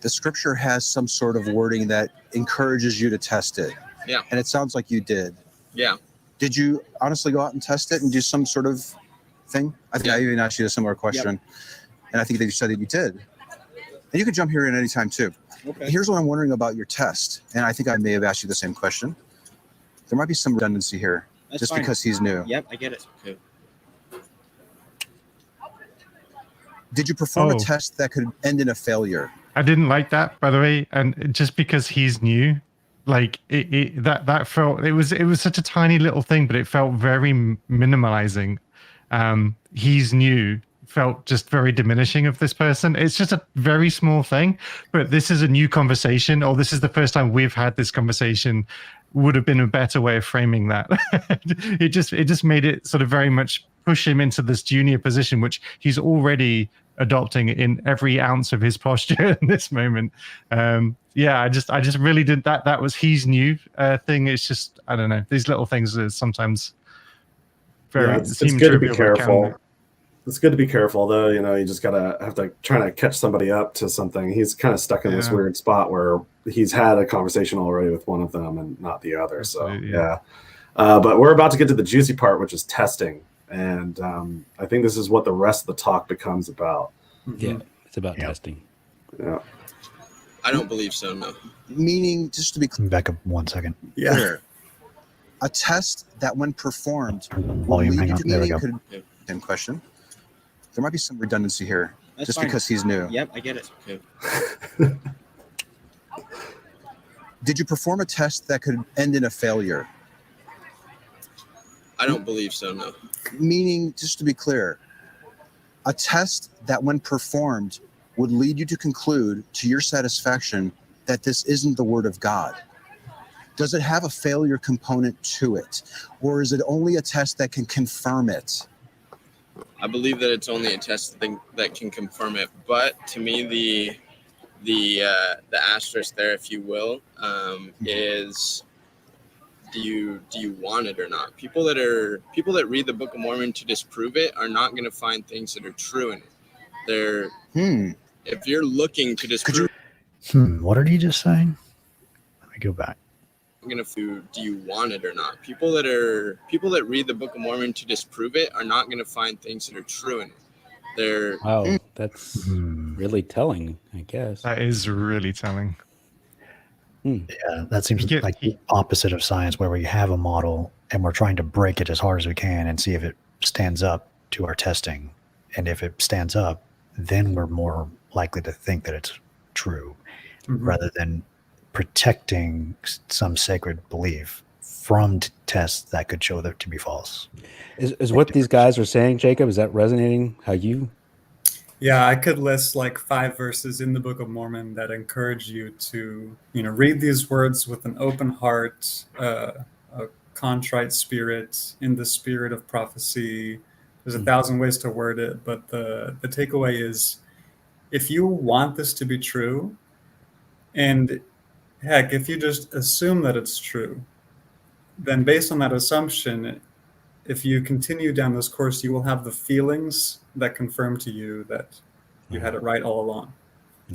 The scripture has some sort of wording that encourages you to test it. Yeah. And it sounds like you did. Yeah. Did you honestly go out and test it and do some sort of thing? I think I even asked you a similar question. And I think that you said that you did. And you can jump here in any time too. Okay. Here's what I'm wondering about your test. And I think I may have asked you the same question. There might be some redundancy here. That's just fine. because he's new. Yep, I get it. Okay. Did you perform Oh. a test that could end in a failure? I didn't like that, by the way, and just because he's new, like that felt it was such a tiny little thing, but it felt very minimalizing. He's new felt just very diminishing of this person. It's just a very small thing, but this is a new conversation, or this is the first time we've had this conversation. Would have been a better way of framing that. it just made it sort of very much push him into this junior position, which he's already adopting in every ounce of his posture in this moment. Yeah, I just really did that. That was he's new thing. It's just, I don't know. These little things are sometimes very. Yeah, it's good to be careful. It's good to be careful, though. You know, you just have to try to catch somebody up to something. He's kind of stuck in this weird spot where he's had a conversation already with one of them and not the other. So yeah. But we're about to get to the juicy part, which is testing, and I think this is what the rest of the talk becomes about. Yeah, it's about testing. Yeah. I don't believe so. No. Meaning, just to be clear, Back up 1 second. a test that, when performed, Volume, hang on. There we go. Same question. There might be some redundancy here, That's just fine. because he's new. Yep, I get it. Okay. Did you perform a test that could end in a failure? I don't believe so. No. Meaning, just to be clear, a test that, when performed, would lead you to conclude to your satisfaction that this isn't the word of God. Does it have a failure component to it? Or is it only a test that can confirm it? I believe that it's only a test that can confirm it. But to me, the asterisk there, if you will, is do you want it or not? People that read the Book of Mormon to disprove it are not going to find things that are true in it. If you're looking to disprove, What did he just say? Let me go back. do you want it or not? People that read the Book of Mormon to disprove it are not going to find things that are true in it. Wow, that's really telling, I guess. That is really telling. Yeah, that seems like the opposite of science, where we have a model and we're trying to break it as hard as we can and see if it stands up to our testing. And if it stands up, then we're more likely to think that it's true, rather than protecting some sacred belief from tests that could show that to be false. Is what these guys are saying, Jacob, is that resonating how you? Yeah, I could list like 5 verses in the Book of Mormon that encourage you to, read these words with an open heart, a contrite spirit, in the spirit of prophecy. There's 1,000 ways to word it, but the takeaway is, if you want this to be true, and heck, if you just assume that it's true, then based on that assumption, if you continue down this course, you will have the feelings that confirm to you that you had it right all along.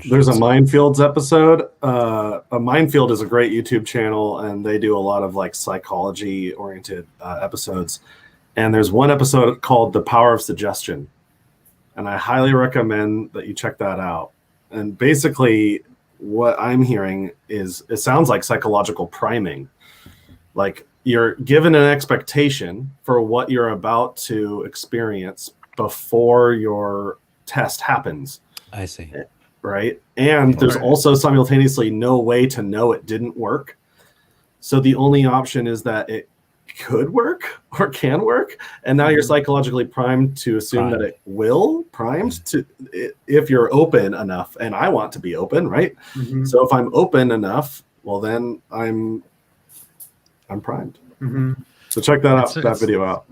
There's a Minefields episode. A Minefield is a great YouTube channel, and they do a lot of like psychology-oriented episodes. And there's one episode called The Power of Suggestion. And I highly recommend that you check that out. And basically, what I'm hearing is it sounds like psychological priming. Like you're given an expectation for what you're about to experience before your test happens. I see. Right? And there's also simultaneously no way to know it didn't work. So the only option is that it could work or can work. And now you're psychologically primed to assume that it will, primed to if you're open enough. And I want to be open, right? So if I'm open enough, well, then I'm primed. So check that out, that video out.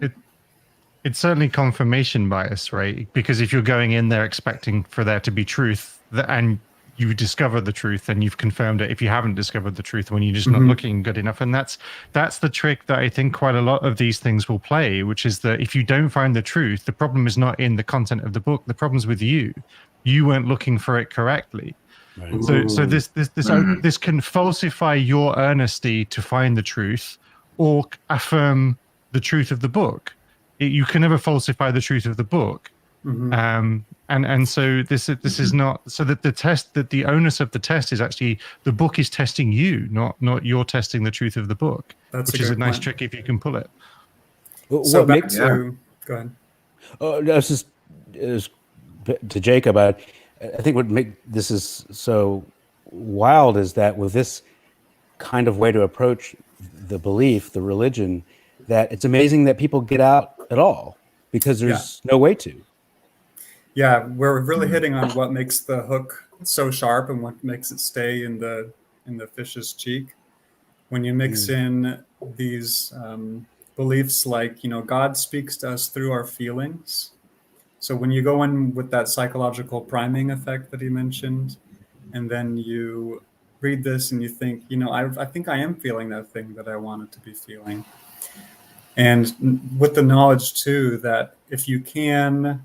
It's certainly confirmation bias, right? Because if you're going in there expecting for there to be truth, and you discover the truth and you've confirmed it, if you haven't discovered the truth when you're just not looking good enough. And that's the trick that I think quite a lot of these things will play, which is that if you don't find the truth, the problem is not in the content of the book. The problem's with you. You weren't looking for it correctly. Right. So this can falsify your earnesty to find the truth or affirm the truth of the book. You can never falsify the truth of the book. And so this is not, so that the test, that the onus of the test is actually the book is testing you, not you're testing the truth of the book. That's which is a nice trick if you can pull it. So back to, go ahead. Oh, that's just is to Jacob, I think what make this is so wild is that with this kind of way to approach the belief, the religion, that it's amazing that people get out at all because there's no way to. Yeah, we're really hitting on what makes the hook so sharp and what makes it stay in the fish's cheek. When you mix in these beliefs like, God speaks to us through our feelings. So when you go in with that psychological priming effect that he mentioned, and then you read this and you think, I think I am feeling that thing that I wanted to be feeling. And with the knowledge too, that if you can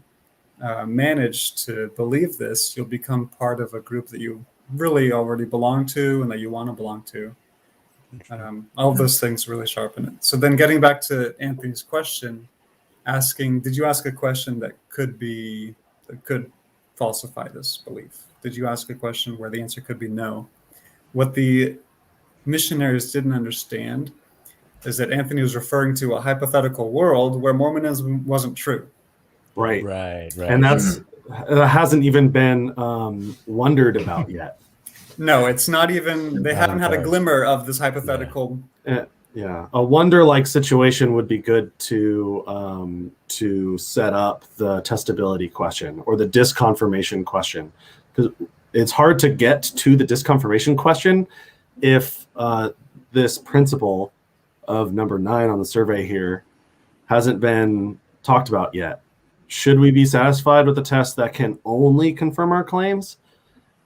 manage to believe this, you'll become part of a group that you really already belong to and that you want to belong to. All of those things really sharpen it. So then getting back to Anthony's question, did you ask a question that could falsify this belief? Did you ask a question where the answer could be no? What the missionaries didn't understand is that Anthony was referring to a hypothetical world where Mormonism wasn't true. Right. And that hasn't even been wondered about yet. No, it's not even, they haven't had a glimmer of this hypothetical. Yeah, a wonder-like situation would be good to set up the testability question or the disconfirmation question, because it's hard to get to the disconfirmation question if this principle of number 9 on the survey here hasn't been talked about yet. Should we be satisfied with a test that can only confirm our claims?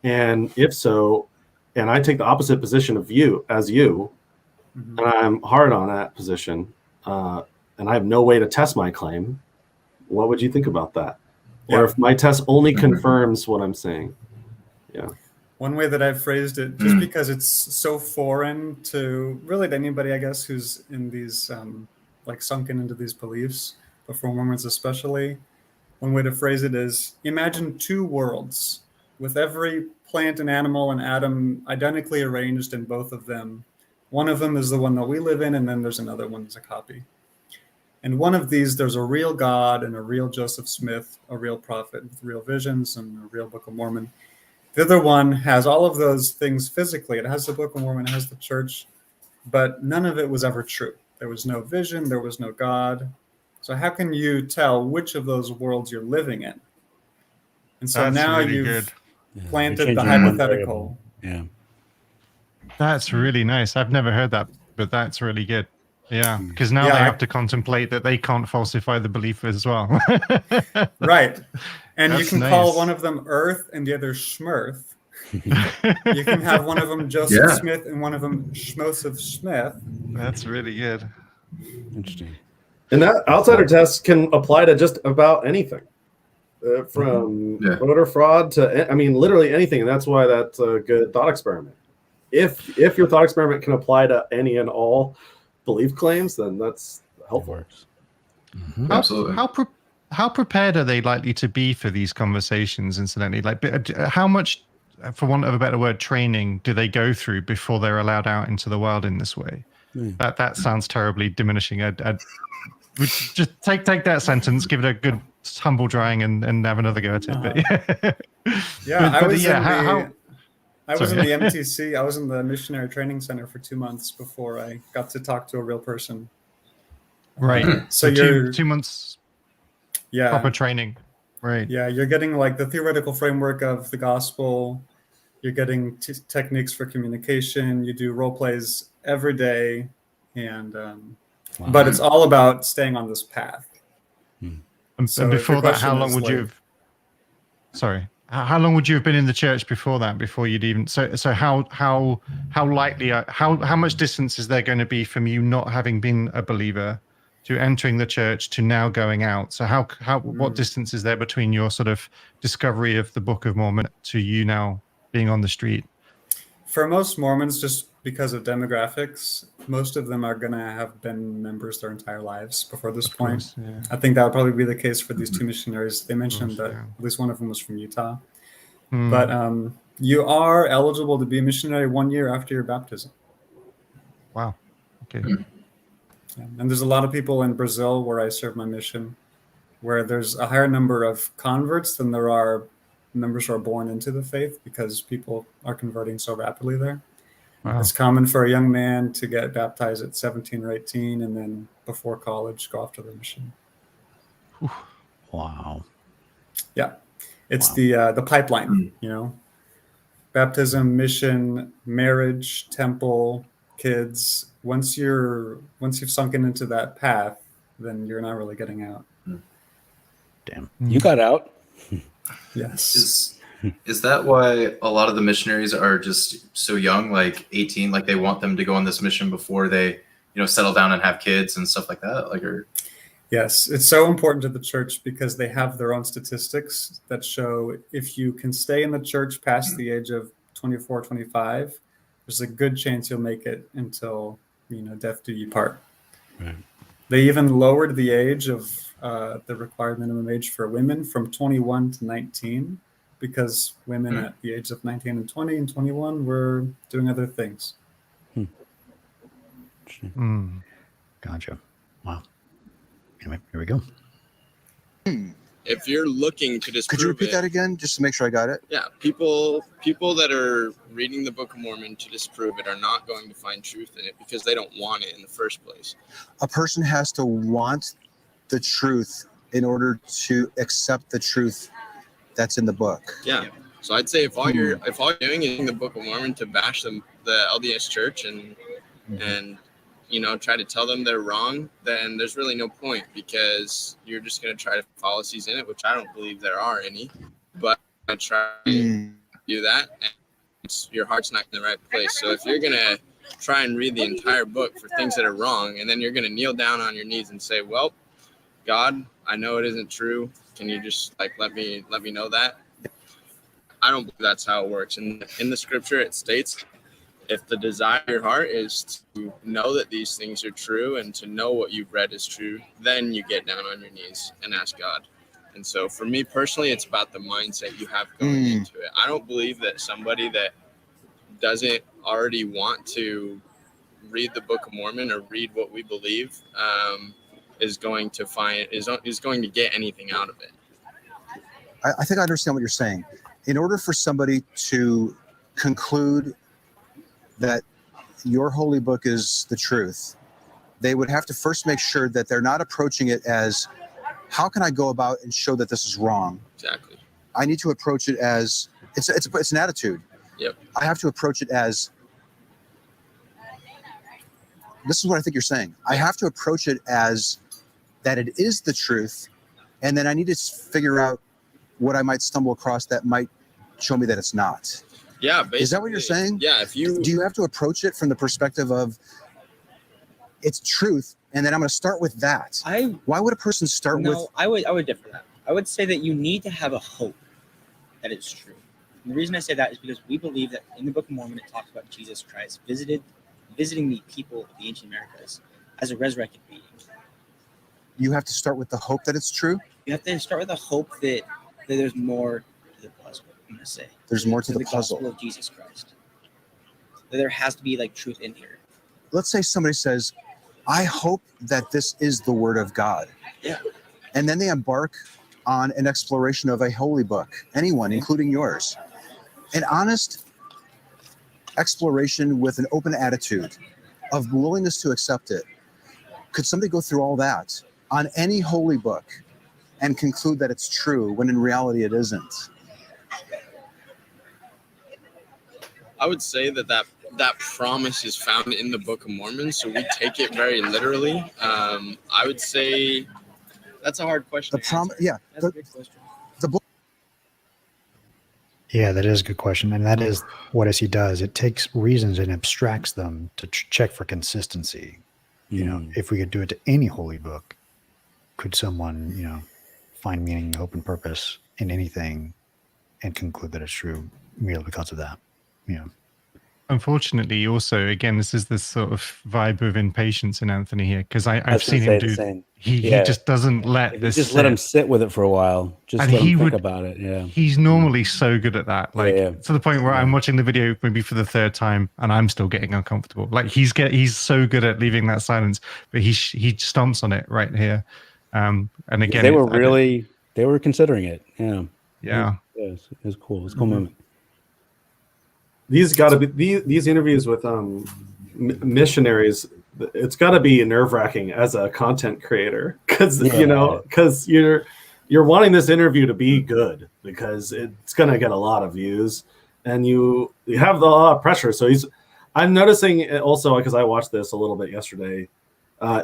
And if so, and I take the opposite position of you, and I'm hard on that position, and I have no way to test my claim, what would you think about that? Or if my test only confirms what I'm saying? Yeah. One way that I've phrased it, just because it's so foreign to really to anybody, I guess, who's in these, sunken into these beliefs, but for Mormons especially, one way to phrase it is, imagine 2 worlds with every plant and animal and atom identically arranged in both of them. One of them is the one that we live in, and then there's another one that's a copy. In one of these, there's a real God and a real Joseph Smith, a real prophet with real visions and a real Book of Mormon. The other one has all of those things physically. It has the Book of Mormon, it has the church, but none of it was ever true. There was no vision, there was no God. So how can you tell which of those worlds you're living in? And so That's now really you've good. planted the hypothetical. Yeah. That's really nice. I've never heard that, but that's really good. Yeah, because now they have to contemplate that they can't falsify the belief as well. Right. And That's you can call one of them Earth and the other Schmirth. You can have one of them Joseph Smith and one of them Schmoseph Smith. That's really good. Interesting. And that outsider test can apply to just about anything, from voter fraud to, literally anything. And that's why that's a good thought experiment. If your thought experiment can apply to any and all belief claims, then that's helpful. Works. Absolutely. How prepared are they likely to be for these conversations? Incidentally, how much, for want of a better word, training do they go through before they're allowed out into the world in this way? That sounds terribly diminishing. Just take that sentence, give it a good humble drying, and have another go at it. I was in the MTC. I was in the Missionary Training Center for 2 months before I got to talk to a real person. Right. So you're 2 months. Yeah. Proper training. Right. Yeah, you're getting the theoretical framework of the gospel. You're getting techniques for communication. You do role plays every day, and but it's all about staying on this path. And before that, how long would you have? Sorry. How long would you have been in the church before that? Before you'd even so how likely how much distance is there going to be from you not having been a believer to entering the church to now going out? So what distance is there between your sort of discovery of the Book of Mormon to you now being on the street? For most Mormons, just because of demographics, most of them are going to have been members their entire lives before this point. I think that would probably be the case for these 2 missionaries. They mentioned that at least one of them was from Utah. But you are eligible to be a missionary 1 year after your baptism. Wow. Okay. And there's a lot of people in Brazil where I serve my mission where there's a higher number of converts than there are members who are born into the faith because people are converting so rapidly there. Wow. It's common for a young man to get baptized at 17 or 18 and then before college go off to the mission. Wow. Yeah. It's Wow. the pipeline, you know. Baptism, mission, marriage, temple, kids. Once you've sunken into that path, then you're not really getting out. Damn. You got out. Yes. Is that why a lot of the missionaries are just so young, like 18, like they want them to go on this mission before they, settle down and have kids and stuff like that? Yes, it's so important to the church because they have their own statistics that show if you can stay in the church past the age of 24, 25, there's a good chance you'll make it until, death do you part. Right. They even lowered the age of the required minimum age for women from 21 to 19 because women at the age of 19 and 20 and 21 were doing other things. Gotcha. Wow. Anyway, here we go. If you're looking to disprove Could you repeat that again, just to make sure I got it? Yeah, people that are reading the Book of Mormon to disprove it are not going to find truth in it because they don't want it in the first place. A person has to want the truth in order to accept the truth that's in the book. Yeah. So I'd say if all you're doing is reading the Book of Mormon to bash the LDS Church and try to tell them they're wrong, then there's really no point because you're just going to try to find fallacies in it, which I don't believe there are any. But I try to do that, and your heart's not in the right place. So if you're going to try and read the entire book for things that are wrong, and then you're going to kneel down on your knees and say, "Well, God, I know it isn't true. Can you just let me know that?" I don't believe that's how it works. And in the scripture, it states, if the desire of your heart is to know that these things are true and to know what you've read is true, then you get down on your knees and ask God. And so for me personally, it's about the mindset you have going into it. I don't believe that somebody that doesn't already want to read the Book of Mormon or read what we believe is going to get anything out of it. I think I understand what you're saying. In order for somebody to conclude that your holy book is the truth, they would have to first make sure that they're not approaching it as, how can I go about and show that this is wrong? Exactly. I need to approach it as, it's an attitude. Yep. I have to approach it as, this is what I think you're saying. I have to approach it as that it is the truth, and then I need to figure out what I might stumble across that might show me that it's not. Yeah, basically. Is that what you're saying? Yeah, do you have to approach it from the perspective of it's truth, and then I'm going to start with that? Why would a person start with? I would differ that. I would say that you need to have a hope that it's true. And the reason I say that is because we believe that in the Book of Mormon it talks about Jesus Christ visiting the people of the ancient Americas as a resurrected being. You have to start with the hope that it's true. You have to start with the hope that there's more to the puzzle. I'm going to say There's more to the gospel puzzle of Jesus Christ. That there has to be truth in here. Let's say somebody says, I hope that this is the word of God. Yeah. And then they embark on an exploration of a holy book, anyone, including yours. An honest exploration with an open attitude of willingness to accept it. Could somebody go through all that on any holy book and conclude that it's true when in reality it isn't? I would say that promise is found in the Book of Mormon, so we take it very literally. I would say that's a hard question. The promise, yeah. That's a big question. The book. Yeah, that is a good question. And that is what SE does. It takes reasons and abstracts them to check for consistency. If we could do it to any holy book, could someone, find meaning, hope, and purpose in anything and conclude that it's true merely because of that? Unfortunately, also, again, this is this sort of vibe of impatience in Anthony here, because I've seen him do. He just doesn't let this. Just let him sit with it for a while. Just and let him think would, about it. Yeah. He's normally so good at that, to the point where I'm watching the video maybe for the third time and I'm still getting uncomfortable. He's so good at leaving that silence, but he stomps on it right here. And again, they were considering it. Yeah. Yeah. It was cool. It was a cool moment. These got to be these interviews with missionaries. It's got to be nerve-wracking as a content creator because you're wanting this interview to be good because it's going to get a lot of views, and you have a lot of pressure. So I'm noticing it also because I watched this a little bit yesterday.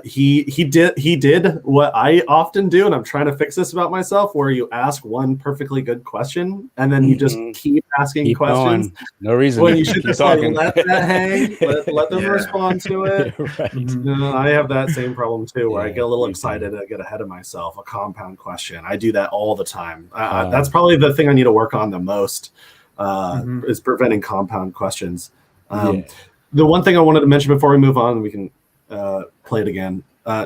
He did what I often do, and I'm trying to fix this about myself, where you ask one perfectly good question and then you just keep asking questions. Going. No reason. When you should just let that hang, let them respond to it. Right. I have that same problem too, where I get a little excited, I get ahead of myself. A compound question, I do that all the time. That's probably the thing I need to work on the most, is preventing compound questions. The one thing I wanted to mention before we move on, we can play it again.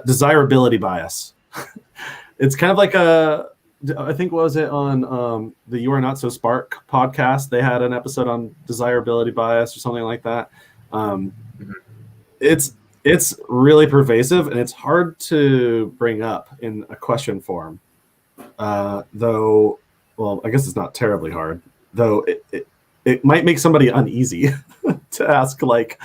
Desirability bias. It's kind of like I think was it on the You Are Not So Spark podcast? They had an episode on desirability bias or something like that. It's really pervasive and it's hard to bring up in a question form. Though, well, I guess it's not terribly hard. Though it might make somebody uneasy to ask, like,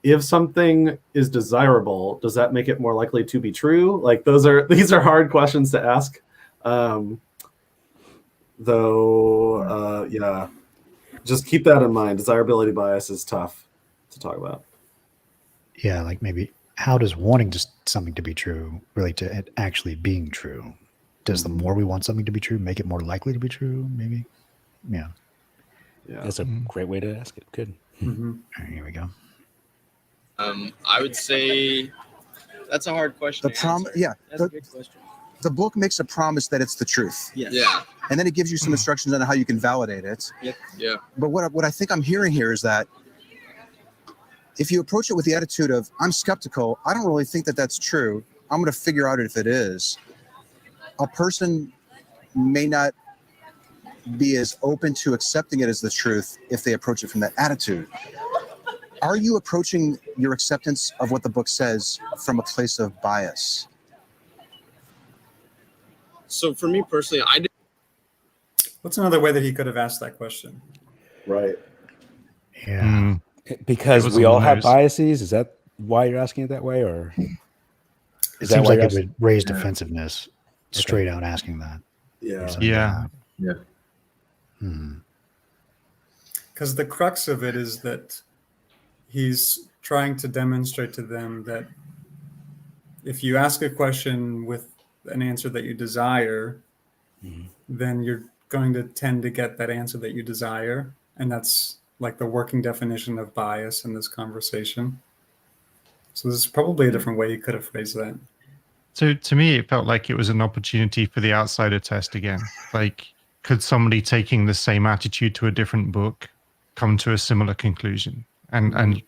if something is desirable, does that make it more likely to be true? Like these are hard questions to ask. Just keep that in mind. Desirability bias is tough to talk about. Yeah, like maybe how does wanting just something to be true relate to it actually being true? Does the more we want something to be true make it more likely to be true? Maybe. Yeah. That's a great way to ask it. Good. All right, here we go. I would say that's a hard question. That's a good question. The book makes a promise that it's the truth. Yes. Yeah. And then it gives you some instructions on how you can validate it. Yep. Yeah. But what I think I'm hearing here is that if you approach it with the attitude of, I'm skeptical, I don't really think that that's true, I'm going to figure out if it is, a person may not be as open to accepting it as the truth if they approach it from that attitude. Are you approaching your acceptance of what the book says from a place of bias? So for me personally, What's another way that he could have asked that question? Right. Yeah. Because we all have biases. Is that why you're asking it that way, or it seems like it would raise defensiveness straight out asking that? Yeah. Because the crux of it is that he's trying to demonstrate to them that if you ask a question with an answer that you desire, then you're going to tend to get that answer that you desire. And that's like the working definition of bias in this conversation. So this is probably a different way you could have phrased that. So to me, it felt like it was an opportunity for the outsider test again. Like, could somebody taking the same attitude to a different book come to a similar conclusion? And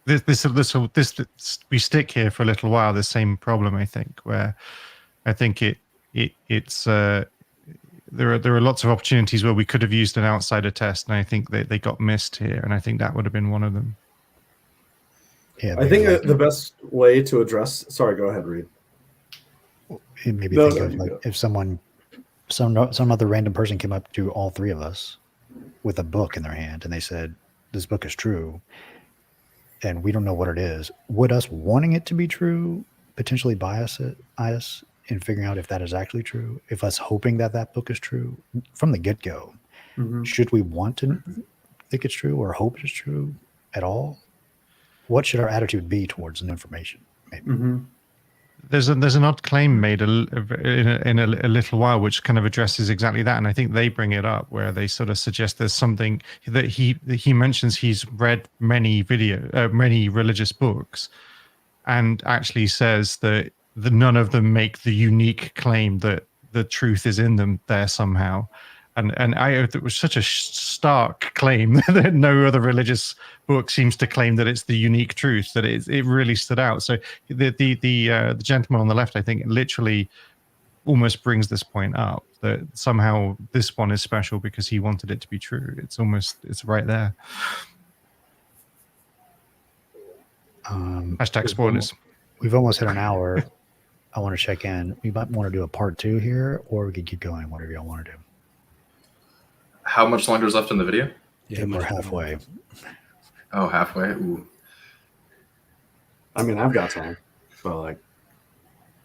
this we stick here for a little while. The same problem, I think, where I think it's there are lots of opportunities where we could have used an outsider test, and I think they got missed here, and I think that would have been one of them. Yeah, I think the best way to address. Sorry, go ahead, Reid. Maybe think of like if some other random person came up to all three of us with a book in their hand, and they said, "This book is true," and we don't know what it is. Would us wanting it to be true potentially bias us in figuring out if that is actually true? If us hoping that book is true from the get-go, should we want to think it's true or hope it's true at all? What should our attitude be towards an information? Maybe. There's an odd claim made in a little while which kind of addresses exactly that, and I think they bring it up where they sort of suggest there's something that he mentions. He's read many religious books, and actually says that none of them make the unique claim that the truth is in them there somehow. And it was such a stark claim that no other religious book seems to claim that it's the unique truth, that it really stood out. So the gentleman on the left, I think, literally almost brings this point up, that somehow this one is special because he wanted it to be true. It's right there. Hashtag spoilers. We've almost hit an hour. I want to check in. We might want to do a part 2 here, or we could keep going, whatever y'all want to do. How much longer is left in the video? Yeah, we're halfway. Oh, halfway. Ooh. I mean, I've got time, but like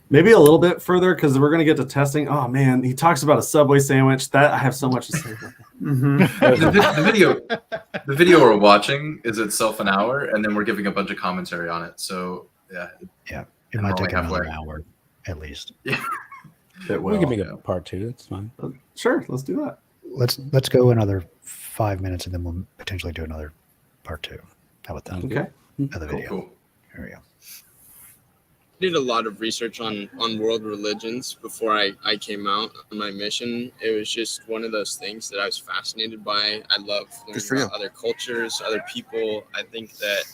maybe a little bit further because we're gonna get to testing. Oh man, he talks about a Subway sandwich. That I have so much to say about. The video we're watching is itself an hour, and then we're giving a bunch of commentary on it. So yeah, It And might we're take only another halfway. hour at least. It will. We can make a part 2. That's fine. Sure, let's do that. Let's go another 5 minutes, and then we'll potentially do another part 2. How about that? Sounds Okay. Another cool, video. cool. Here we go. Did a lot of research on world religions before I came out on my mission. It was just one of those things that I was fascinated by. I love learning Good for you. about other cultures, other people. I think that,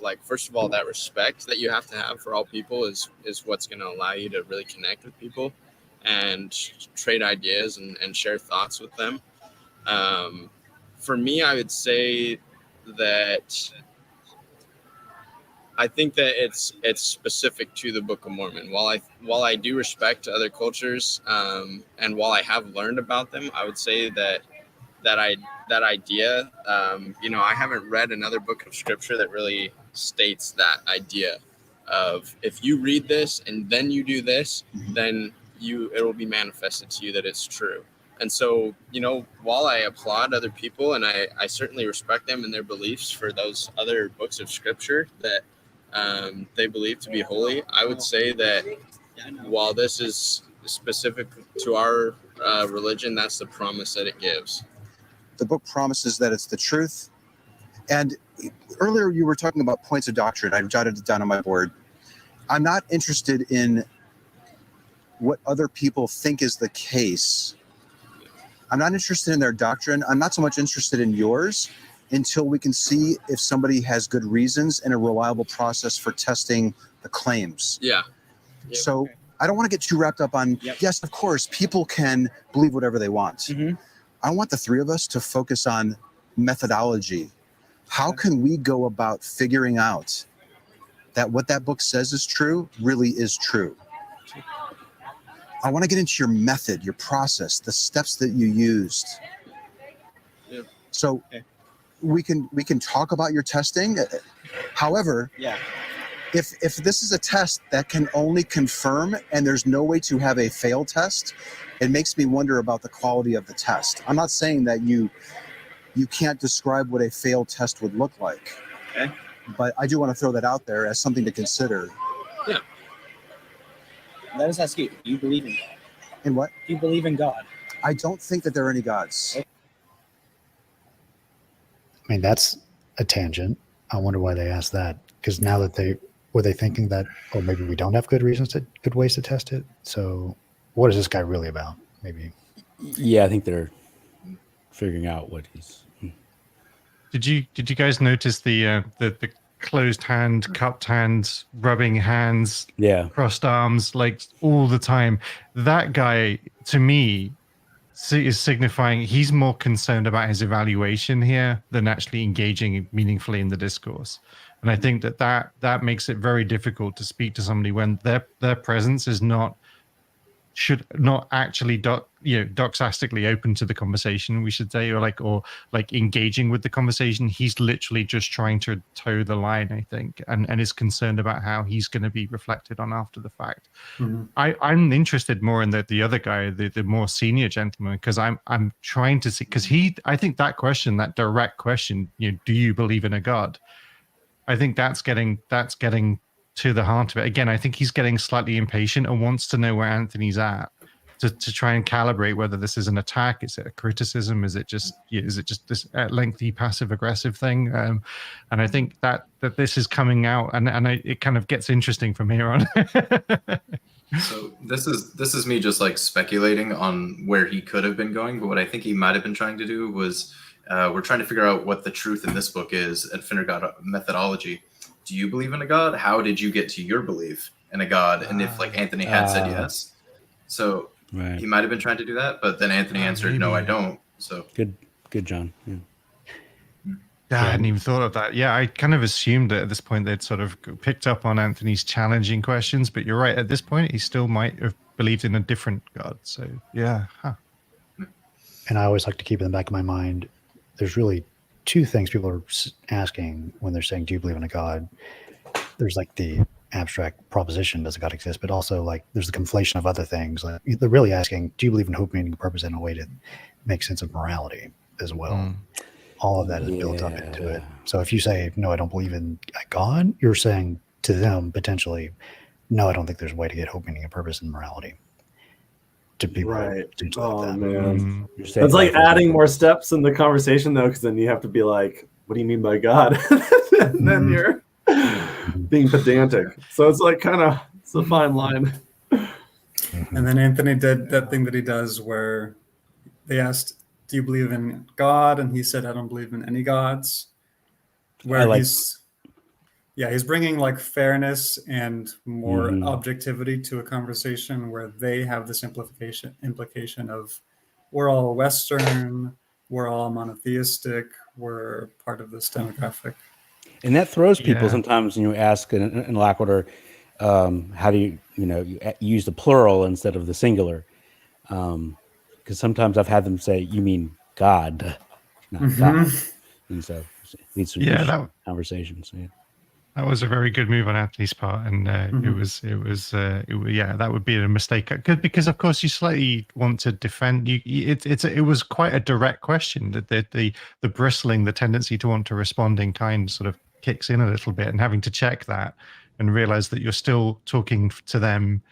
like, first of all, that respect that you have to have for all people is what's going to allow you to really connect with people and trade ideas and share thoughts with them. For me, I would say that I think that it's specific to the Book of Mormon. While I do respect other cultures, and while I have learned about them, I would say that idea. I haven't read another book of scripture that really states that idea of if you read this and then you do this, then it will be manifested to you that it's true. And so, while I applaud other people and I certainly respect them and their beliefs for those other books of scripture that they believe to be holy, I would say that while this is specific to our religion, that's the promise that it gives. The book promises that it's the truth. And earlier you were talking about points of doctrine. I jotted it down on my board. I'm not interested in what other people think is the case. I'm not interested in their doctrine. I'm not so much interested in yours until we can see if somebody has good reasons and a reliable process for testing the claims. Yeah. So I don't want to get too wrapped up on, yes, of course, people can believe whatever they want. Mm-hmm. I want the three of us to focus on methodology. How can we go about figuring out that what that book says is true really is true? I want to get into your method, your process, the steps that you used. Yep. So we can talk about your testing. However, if this is a test that can only confirm and there's no way to have a fail test, it makes me wonder about the quality of the test. I'm not saying that you can't describe what a failed test would look like. Okay. But I do want to throw that out there as something to consider. Yeah. Let us ask you, do you believe in God? In what? Do you believe in God? I don't think that there are any gods. I mean, that's a tangent. I wonder why they asked that. Because now that were they thinking that, or maybe we don't have good ways to test it. So what is this guy really about? Maybe. Yeah, I think they're figuring out what he's. Did you guys notice the closed hand, cupped hands, rubbing hands, crossed arms, like all the time? That guy, to me, is signifying he's more concerned about his evaluation here than actually engaging meaningfully in the discourse. And I think that makes it very difficult to speak to somebody when their presence is should not actually doxastically open to the conversation, we should say, or like engaging with the conversation. He's literally just trying to toe the line, I think, and is concerned about how he's going to be reflected on after the fact. Mm-hmm. I'm interested more in the other guy, the more senior gentleman, because I'm trying to see, because I think that question, that direct question, do you believe in a God? I think that's getting to the heart of it. Again, I think he's getting slightly impatient and wants to know where Anthony's at to try and calibrate whether this is an attack, is it a criticism, is it just this lengthy passive aggressive thing, and I think that this is coming out, and it kind of gets interesting from here on. So this is me just like speculating on where he could have been going, but what I think he might have been trying to do was we're trying to figure out what the truth in this book is and figure out methodology. Do you believe in a God? How did you get to your belief in a God? And if like Anthony had said yes, so he might have been trying to do that, but then Anthony answered, no, I don't. So good, John. Yeah. I hadn't even thought of that. Yeah, I kind of assumed that at this point they'd sort of picked up on Anthony's challenging questions, but you're right. At this point, he still might have believed in a different God. So, yeah. Huh. And I always like to keep in the back of my mind, there's really two things people are asking when they're saying, do you believe in a God? There's like the abstract proposition, does a God exist? But also like there's the conflation of other things. Like, they're really asking, do you believe in hope, meaning, and purpose in a way to make sense of morality as well? All of that is built up into it. So if you say, no, I don't believe in a God, you're saying to them potentially, no, I don't think there's a way to get hope, meaning, and purpose in morality. To be Right. Oh, Oh, man. It's like adding more steps in the conversation, though, because then you have to be like, what do you mean by God? And then you're being pedantic. So it's like kind of, it's a fine line. And then Anthony did that thing that he does where they asked, do you believe in God? And he said, I don't believe in any gods. Where he's bringing like fairness and more objectivity to a conversation where they have this implication of we're all Western, we're all monotheistic, we're part of this demographic. And that throws people sometimes when you ask an interlocutor, how do you use the plural instead of the singular? Because sometimes I've had them say, you mean God, not God. And so it leads to conversations. Yeah. That was a very good move on Anthony's part, and that would be a mistake. Because of course you slightly want to defend. It was quite a direct question. That the bristling, the tendency to want to respond in kind, sort of kicks in a little bit, and having to check that and realize that you're still talking to them.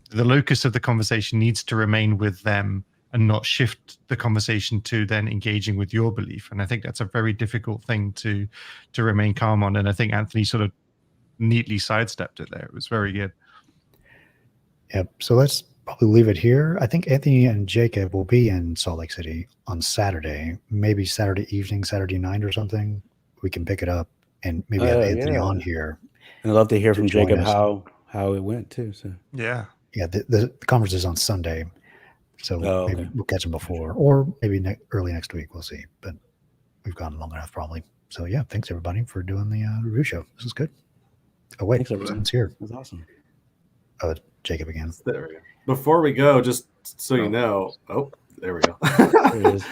The locus of the conversation needs to remain with them and not shift the conversation to then engaging with your belief. And I think that's a very difficult thing to remain calm on. And I think Anthony sort of neatly sidestepped it there. It was very good. Yep. So let's probably leave it here. I think Anthony and Jacob will be in Salt Lake City on Saturday, maybe Saturday evening, Saturday night or something. We can pick it up and maybe have Anthony on here. And I'd love to hear from Jacob how it went too. So yeah, the conference is on Sunday. So maybe we'll catch him before, or maybe early next week. We'll see. But we've gone long enough, probably. So yeah, thanks everybody for doing the review show. This is good. Oh wait, someone's here. That's awesome. Oh, Jacob again. There we go. Before we go, just so you know, there we go. There it is.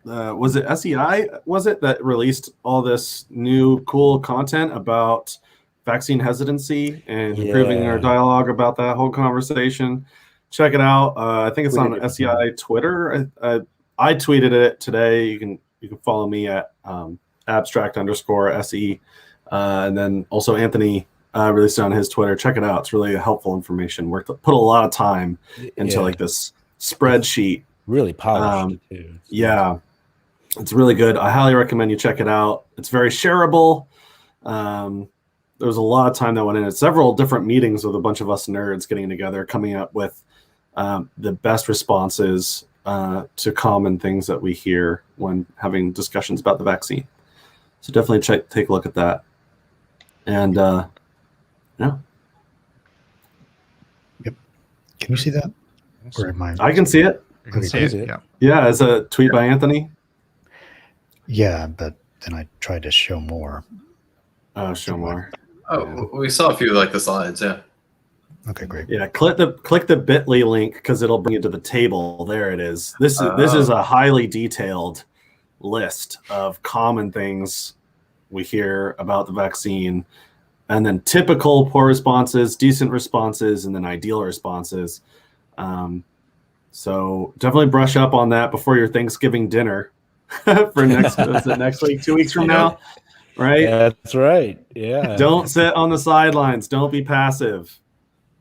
Was it SEI? Was it that released all this new cool content about vaccine hesitancy and improving our dialogue about that whole conversation? Check it out. I think it's on SEI Twitter. I tweeted it today. You can follow me at abstract_SE. And then also Anthony released it on his Twitter. Check it out. It's really helpful information. We put a lot of time into like this spreadsheet. Really polished too. Yeah. It's really good. I highly recommend you check it out. It's very shareable. There was a lot of time that went in it. Several different meetings with a bunch of us nerds getting together, coming up with the best responses to common things that we hear when having discussions about the vaccine. So definitely take a look at that. And Yep. Can you see that? Or am I can see it. You can see it. Yeah. Yeah, it's a tweet by Anthony. Yeah, but then I tried to show more. Oh, show more. Oh, we saw a few like the slides. Yeah. Okay, great. Yeah, click the bit.ly link because it'll bring you to the table. There it is. This is a highly detailed list of common things we hear about the vaccine, and then typical poor responses, decent responses, and then ideal responses. So definitely brush up on that before your Thanksgiving dinner for next week, 2 weeks from now, right? That's right. Yeah. Don't sit on the sidelines. Don't be passive.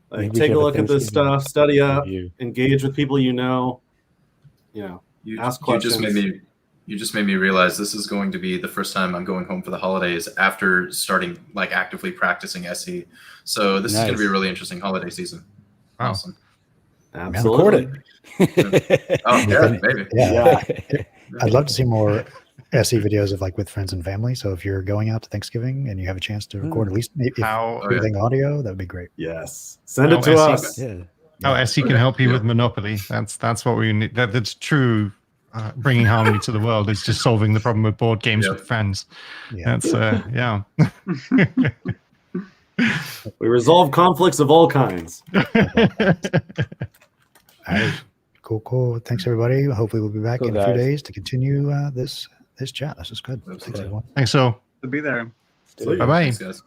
Like, take a look at this stuff, study up, engage with people you know. Ask questions. You just made me realize this is going to be the first time I'm going home for the holidays after starting like actively practicing SE. So this is going to be a really interesting holiday season. Wow. Awesome. Absolutely. Oh yeah, maybe. Yeah. I'd love to see more SE videos of like with friends and family. So if you're going out to Thanksgiving and you have a chance to record at least everything audio, that would be great. Yes. Send it to us. How SE can help you with Monopoly. That's what we need. That's true bringing harmony to the world is just solving the problem with board games with friends. Yeah. That's yeah. We resolve conflicts of all kinds. All right. Cool. Thanks, everybody. Hopefully, we'll be back Cool, in a few guys. days to continue this chat. This is good. Thanks, everyone. Thanks, all. To be there. See ya. Bye bye. Thanks, guys.